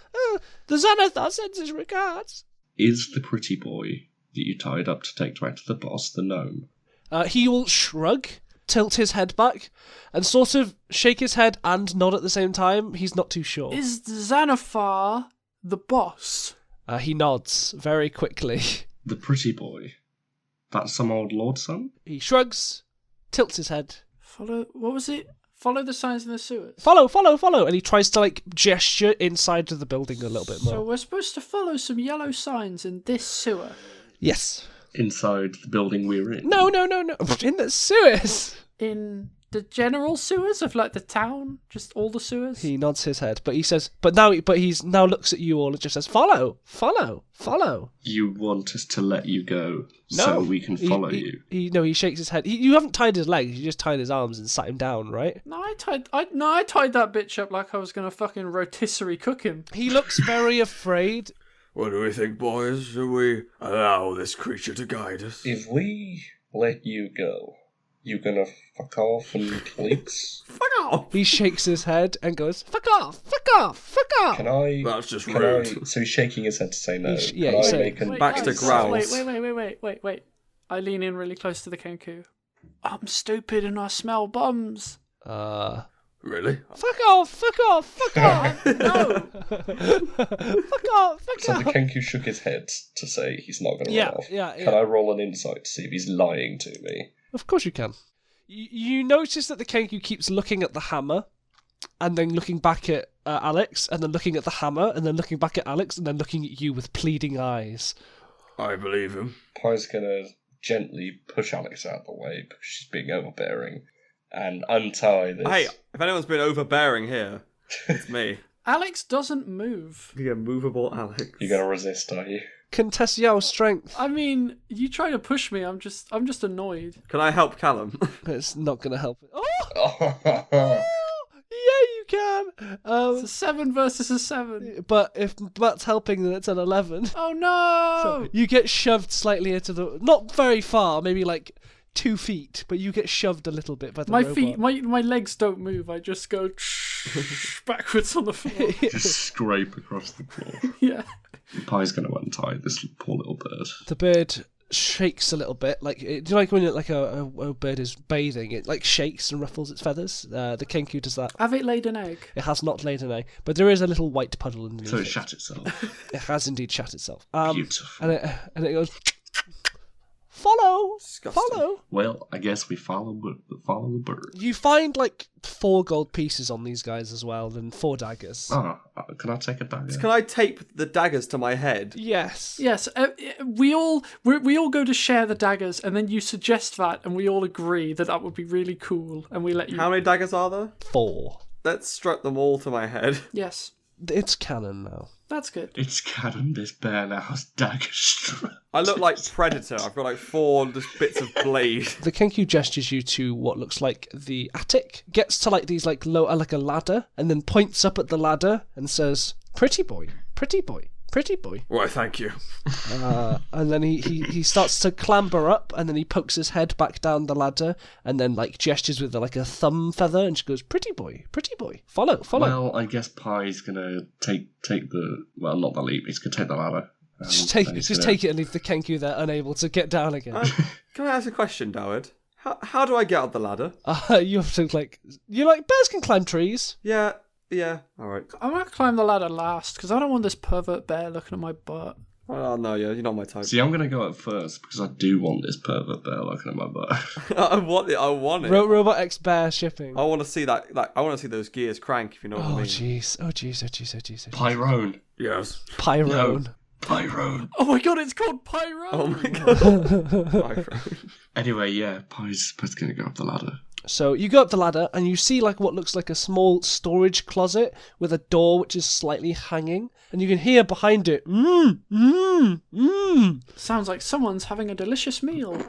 Speaker 4: Xanathar sends his regards.
Speaker 5: Is the pretty boy that you tied up to take back to the boss the gnome?
Speaker 4: He will shrug, tilt his head back, and sort of shake his head and nod at the same time. He's not too sure.
Speaker 1: Is Xanathar the boss?
Speaker 4: He nods very quickly.
Speaker 5: The pretty boy? That's some old lord's son?
Speaker 4: He shrugs, tilts his head.
Speaker 1: What was it? Follow the signs in the sewers.
Speaker 4: Follow, follow, follow. And he tries to, gesture inside of the building a little bit more.
Speaker 1: So we're supposed to follow some yellow signs in this sewer.
Speaker 4: Yes.
Speaker 5: Inside the building we're in?
Speaker 4: No. In the sewers.
Speaker 1: In the general sewers of, the town? Just all the sewers?
Speaker 4: He nods his head, but he says, but he's now looks at you all and just says, follow, follow, follow.
Speaker 5: You want us to let you go so we can follow you?
Speaker 4: He shakes his head. You haven't tied his legs, you just tied his arms and sat him down, right?
Speaker 1: No, I tied that bitch up like I was going to fucking rotisserie cook him.
Speaker 4: He looks very afraid.
Speaker 3: What do we think, boys? Should we allow this creature to guide us?
Speaker 5: If we let you go, you gonna fuck off and please?
Speaker 3: Fuck off!
Speaker 4: He shakes his head and goes, fuck off, fuck off, fuck off.
Speaker 5: Can I?
Speaker 3: That's just rude.
Speaker 5: So he's shaking his head to say no.
Speaker 4: He's saying,
Speaker 3: Baxter growls.
Speaker 1: Wait. I lean in really close to the kenku. I'm stupid and I smell bums.
Speaker 3: Really?
Speaker 1: Fuck off, fuck off, fuck off. No.
Speaker 4: Fuck off, fuck
Speaker 5: So
Speaker 4: off.
Speaker 5: the Kenku shook his head to say he's not going to run off.
Speaker 4: Yeah.
Speaker 5: Can I roll an insight to see if he's lying to me?
Speaker 4: Of course you can. You notice that the Kenku keeps looking at the hammer, and then looking back at Alex, and then looking at the hammer, and then looking back at Alex, and then looking at you with pleading eyes.
Speaker 3: I believe him.
Speaker 5: Pie's going to gently push Alex out of the way because she's being overbearing and untie this.
Speaker 3: Hey, if anyone's been overbearing here, it's me.
Speaker 1: Alex doesn't move.
Speaker 3: The immovable Alex.
Speaker 5: You're going to resist, are you?
Speaker 4: Contest Yao's strength.
Speaker 1: I mean, you try to push me, I'm just annoyed.
Speaker 3: Can I help Callum?
Speaker 4: It's not going to help. Oh!
Speaker 5: Oh,
Speaker 1: It's a 7 versus a 7.
Speaker 4: But if Matt's helping, then it's an 11.
Speaker 1: Oh no!
Speaker 4: So you get shoved slightly into the... Not very far, maybe like 2 feet, but you get shoved a little bit by the robot.
Speaker 1: Feet, my legs don't move. I just go backwards on the floor.
Speaker 5: Just scrape across the floor.
Speaker 1: Yeah.
Speaker 5: Pie's going to untie this poor little bird.
Speaker 4: The bird shakes a little bit. Do you like when a bird is bathing? It like shakes and ruffles its feathers. The kenku does that.
Speaker 1: Have it laid an egg?
Speaker 4: It has not laid an egg, but there is a little white puddle underneath.
Speaker 5: So it shat itself.
Speaker 4: It has indeed shat itself.
Speaker 5: Beautiful.
Speaker 4: And it goes... Follow!
Speaker 3: Disgusting.
Speaker 4: Follow!
Speaker 5: Well, I guess we follow the bird.
Speaker 4: You find like 4 gold pieces on these guys as well, and 4 daggers.
Speaker 5: Can I take a dagger?
Speaker 3: Can I tape the daggers to my head?
Speaker 4: Yes.
Speaker 1: Yes. We all go to share the daggers, and then you suggest that, and we all agree that would be really cool, and we let you.
Speaker 3: How many daggers are there?
Speaker 4: 4.
Speaker 3: Let's strap them all to my head.
Speaker 1: Yes.
Speaker 4: It's canon now.
Speaker 1: That's good.
Speaker 5: It's canon. This bear now has dagger strap.
Speaker 3: I look like Predator. I've got like 4 just bits of blade.
Speaker 4: The kenku gestures you to what looks like the attic, gets to like these like low like a ladder, and then points up at the ladder and says, "Pretty boy, pretty boy, pretty boy."
Speaker 3: Why, thank you.
Speaker 4: And then he starts to clamber up, and then he pokes his head back down the ladder, and then like gestures with like a thumb feather, and she goes, pretty boy, follow."
Speaker 5: Well, I guess Pie's gonna take the not the leap. He's gonna take the ladder.
Speaker 4: Just take it and leave the kenku there, unable to get down again.
Speaker 3: Can I ask a question, Doward? How do I get up the ladder?
Speaker 4: You have to bears can climb trees.
Speaker 3: Yeah. All right.
Speaker 1: I'm gonna climb the ladder last because I don't want this pervert bear looking at my butt.
Speaker 3: Oh no, you're not my type.
Speaker 5: See, I'm gonna go up first because I do want this pervert bear looking at my butt.
Speaker 3: I want it.
Speaker 4: Robot X bear shipping.
Speaker 3: I want to see that. I want to see those gears crank. If you know what I mean.
Speaker 4: Oh jeez.
Speaker 5: Pyrone.
Speaker 3: Yes.
Speaker 4: Pyrone.
Speaker 5: No. Pyrone.
Speaker 1: Oh my god, it's called Pyro.
Speaker 3: Oh my god. Pyrone.
Speaker 5: Anyway, yeah, Pie's gonna go up the ladder.
Speaker 4: So you go up the ladder and you see like what looks like a small storage closet with a door which is slightly hanging, and you can hear behind it,
Speaker 1: Sounds like someone's having a delicious meal.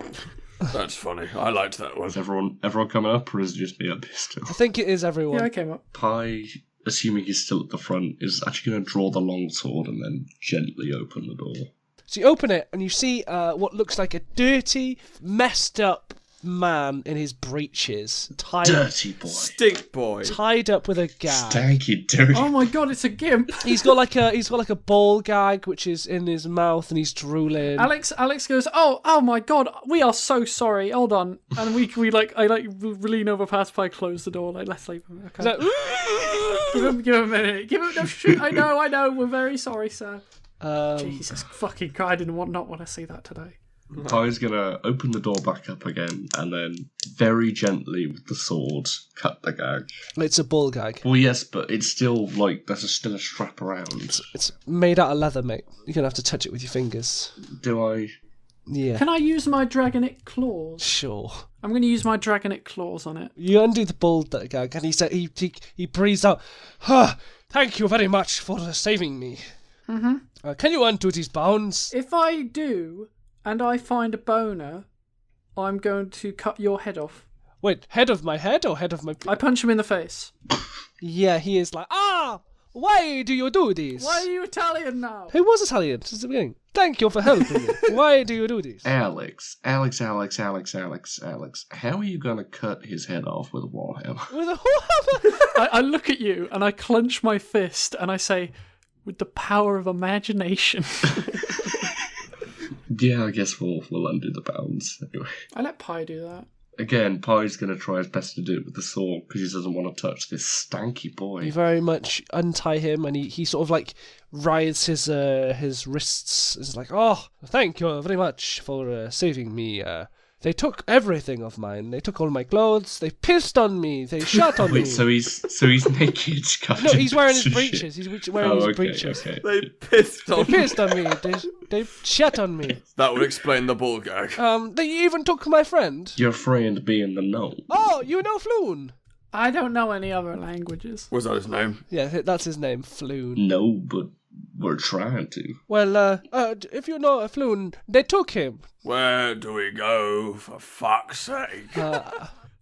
Speaker 3: That's funny. I liked that one.
Speaker 5: Is everyone coming up, or is it just me up here still?
Speaker 4: I think it is everyone.
Speaker 1: Yeah, I came up.
Speaker 5: Pie, assuming he's still at the front, is actually going to draw the longsword and then gently open the door.
Speaker 4: So you open it and you see what looks like a dirty, messed up man in his breeches,
Speaker 5: Dirty boy.
Speaker 3: Stink boy.
Speaker 4: tied up with a gag.
Speaker 5: Stanky dirty.
Speaker 1: Oh my god, it's a gimp.
Speaker 4: He's got like a ball gag which is in his mouth and he's drooling.
Speaker 1: Alex goes, oh my god, we are so sorry. Hold on, and we lean over past Pie, close the door, like let's leave him. Okay.
Speaker 4: He's like,
Speaker 1: Give him a minute. Give him no shit. I know. We're very sorry, sir. Jesus fucking Christ! I didn't not want to see that today.
Speaker 5: Pie's going to open the door back up again and then very gently with the sword cut the gag.
Speaker 4: It's a ball gag.
Speaker 5: Well, yes, but it's still like there's still a strap around.
Speaker 4: It's made out of leather, mate. You're gonna have to touch it with your fingers.
Speaker 5: Do I?
Speaker 4: Yeah.
Speaker 1: Can I use my dragonic claws?
Speaker 4: Sure.
Speaker 1: I'm going to use my dragonic claws on it.
Speaker 4: You undo the ball gag, and he said he breathes out. Thank you very much for saving me.
Speaker 1: Mm-hmm.
Speaker 4: Can you undo these bounds?
Speaker 1: If I do, and I find a boner, I'm going to cut your head off.
Speaker 4: Wait, head of my head or head of my...
Speaker 1: I punch him in the face.
Speaker 4: Yeah, he is like, why do you do this?
Speaker 1: Why are you Italian now?
Speaker 4: He was Italian since the beginning. Thank you for helping me. Why do you do this?
Speaker 5: Alex. How are you going to cut his head off with a warhammer?
Speaker 4: With a warhammer?
Speaker 1: I look at you and I clench my fist and I say, with the power of imagination.
Speaker 5: Yeah, I guess we'll undo the bounds anyway.
Speaker 1: I let Pie do that.
Speaker 5: Again, Pie's going to try his best to do it with the sword because he doesn't want to touch this stanky boy.
Speaker 4: You very much untie him, and he sort of like writhes his wrists. It's like, thank you very much for saving me. They took everything of mine. They took all my clothes. They pissed on me. They shot on me.
Speaker 5: Wait, so he's naked?
Speaker 4: No, he's wearing his breeches. He's wearing his breeches.
Speaker 5: Okay.
Speaker 3: They pissed on
Speaker 4: They pissed on me. They shot on me.
Speaker 3: That would explain the ball gag.
Speaker 4: They even took my friend.
Speaker 5: Your friend being the gnome.
Speaker 4: Oh, you know Floon?
Speaker 1: I don't know any other languages.
Speaker 3: Was that his name?
Speaker 4: Yeah, that's his name, Floon.
Speaker 5: No, but we're trying to.
Speaker 4: Well, if you know Floon, they took him.
Speaker 3: Where do we go, for fuck's sake?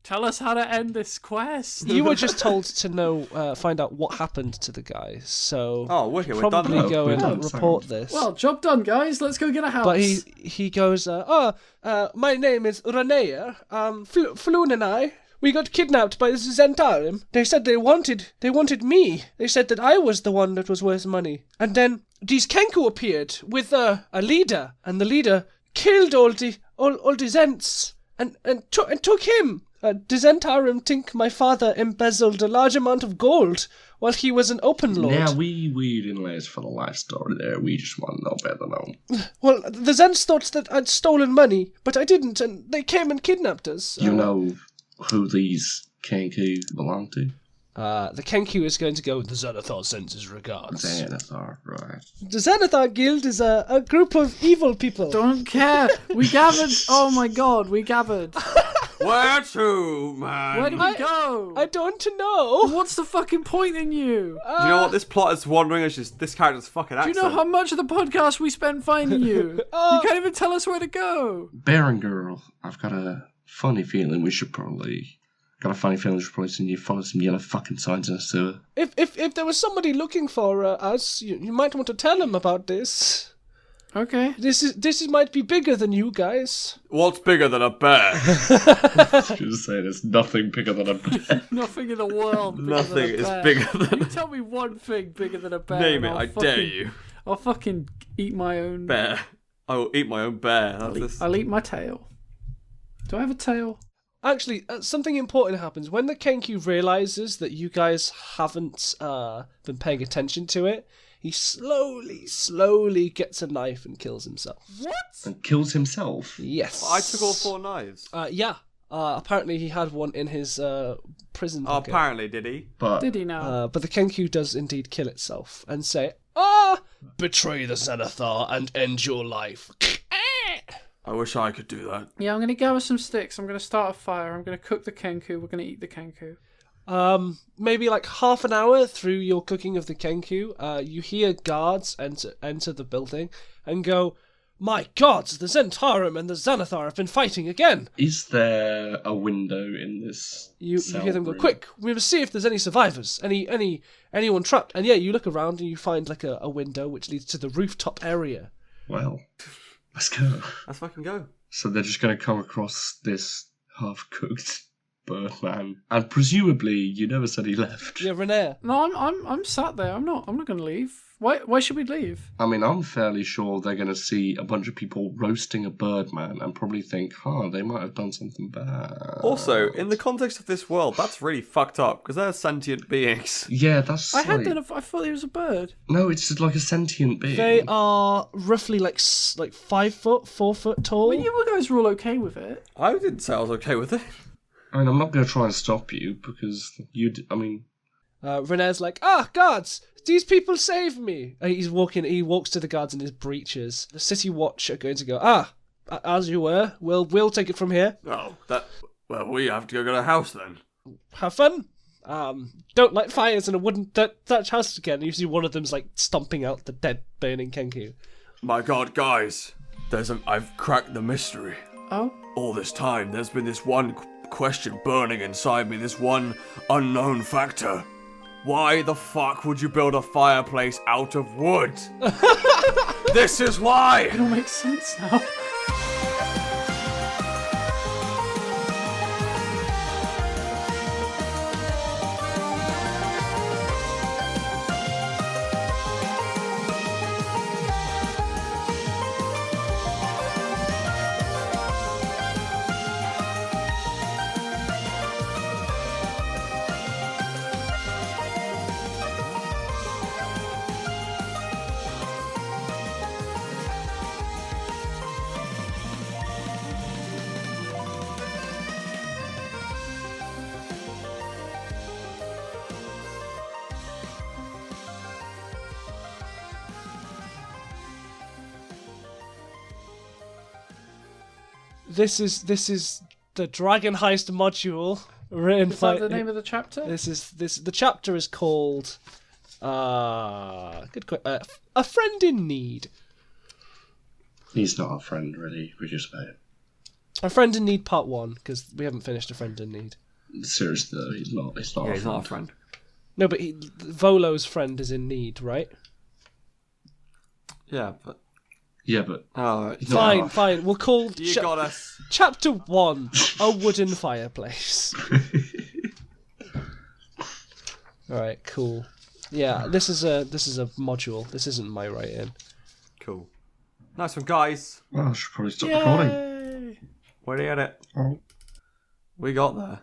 Speaker 1: Tell us how to end this quest.
Speaker 4: You were just told to know, find out what happened to the guy. So
Speaker 3: wicked. We're
Speaker 4: probably
Speaker 3: done.
Speaker 4: go
Speaker 5: We're
Speaker 4: and
Speaker 5: done.
Speaker 4: report this.
Speaker 1: Well, job done, guys. Let's go get a house.
Speaker 4: But he goes, my name is Renea. Floon and I, we got kidnapped by the Zentarim. They said they wanted me. They said that I was the one that was worth money. And then these Kenku appeared with a leader, and the leader killed all the Zents and took him. The Zentarim think my father embezzled a large amount of gold while he was an open lord.
Speaker 5: Now, we didn't lay for the life story there. We just want to know better now.
Speaker 4: Well, the Zents thought that I'd stolen money, but I didn't, and they came and kidnapped us.
Speaker 5: You know who these Kenku belong to?
Speaker 4: The Kenku is going to go, the Xanathar sends his regards.
Speaker 5: Xanathar, right.
Speaker 4: The Xanathar Guild is a group of evil people.
Speaker 1: Don't care. We gathered. Oh my god, we gathered.
Speaker 3: Where to, man?
Speaker 1: Where do we go?
Speaker 4: I don't know.
Speaker 1: What's the fucking point in you?
Speaker 3: Do you know what this plot is wandering? It's just this character's fucking
Speaker 1: Do
Speaker 3: accent.
Speaker 1: you know how much of the podcast we spent finding you? You can't even tell us where to go.
Speaker 5: Baron Girl, I've got a funny feeling we should probably... see you follow some yellow fucking signs in a sewer.
Speaker 4: If there was somebody looking for us, you might want to tell them about this.
Speaker 1: Okay.
Speaker 4: This might be bigger than you guys.
Speaker 3: What's bigger than a bear?
Speaker 5: Just say there's nothing bigger than a bear.
Speaker 1: Nothing in the world.
Speaker 3: Nothing is
Speaker 1: bear.
Speaker 3: bigger than
Speaker 1: You tell me one thing bigger than a bear.
Speaker 3: Name
Speaker 1: and
Speaker 3: it,
Speaker 1: I'll
Speaker 3: I dare you.
Speaker 1: I'll fucking eat my own
Speaker 3: Bear. I will eat my own bear.
Speaker 1: I'll eat my tail. Do I have a tail?
Speaker 4: Actually, something important happens. When the Kenku realizes that you guys haven't been paying attention to it, he slowly gets a knife and kills himself.
Speaker 1: What?
Speaker 5: And kills himself?
Speaker 4: Yes.
Speaker 3: I took all 4 knives.
Speaker 4: Yeah. Apparently he had one in his prison pocket.
Speaker 3: Apparently, did he?
Speaker 1: Did he now?
Speaker 4: But the Kenku does indeed kill itself and say, betray the Xanathar and end your life.
Speaker 3: I wish I could do that.
Speaker 1: Yeah, I'm going to gather some sticks. I'm going to start a fire. I'm going to cook the Kenku. We're going to eat the Kenku.
Speaker 4: Maybe like half an hour through your cooking of the Kenku, you hear guards enter the building and go, my God, the Zentarim and the Xanathar have been fighting again.
Speaker 5: Is there a window in this
Speaker 4: You hear them go, quick, we must see if there's any survivors, anyone trapped. And yeah, you look around and you find like a window which leads to the rooftop area.
Speaker 5: Well, let's go.
Speaker 3: Let's fucking go.
Speaker 5: So they're just going to come across this half-cooked Birdman, and presumably you never said he left.
Speaker 4: Yeah, Renee.
Speaker 1: No, I'm sat there. I'm not going to leave. Why should we leave?
Speaker 5: I mean, I'm fairly sure they're going to see a bunch of people roasting a Birdman and probably think, they might have done something bad.
Speaker 3: Also, in the context of this world, that's really fucked up because they're sentient beings.
Speaker 5: Yeah, that's.
Speaker 1: I thought he was a bird.
Speaker 5: No, it's just like a sentient being.
Speaker 4: They are roughly like 5 foot, 4 foot tall.
Speaker 1: Well, you guys were all okay with it.
Speaker 3: I didn't say I was okay with it.
Speaker 5: I mean, I'm not going to try and stop you because
Speaker 4: Renee's like, guards, these people saved me. And he walks to the guards in his breeches. The city watch are going to go, as you were, we'll take it from here.
Speaker 3: Oh, we have to go to a house then.
Speaker 4: Have fun. Don't light fires in a wooden thatch house again. You see one of them's like stomping out the dead, burning Kenku.
Speaker 3: My God, guys, I've cracked the mystery.
Speaker 1: Oh?
Speaker 3: All this time, there's been this one question burning inside me, this one unknown factor. Why the fuck would you build a fireplace out of wood? This is why!
Speaker 1: It all makes sense now.
Speaker 4: This is the Dragon Heist module written
Speaker 1: Is that the name of the chapter?
Speaker 4: The chapter is called A Friend in Need.
Speaker 5: He's not our friend, really. We just met him.
Speaker 4: A Friend in Need Part 1, because we haven't finished A Friend in Need.
Speaker 5: Seriously, though, he's not.
Speaker 3: Yeah, he's not a friend.
Speaker 4: No, but Volo's friend is in need, right?
Speaker 3: Yeah, but...
Speaker 5: Oh,
Speaker 4: Fine. We'll call
Speaker 3: You got us.
Speaker 4: Chapter 1, A Wooden Fireplace. Alright, cool. Yeah, this is a module. This isn't my write-in.
Speaker 3: Cool. Nice one, guys.
Speaker 5: Well, I should probably stop recording.
Speaker 3: Where are you at it?
Speaker 5: Oh.
Speaker 3: We got there.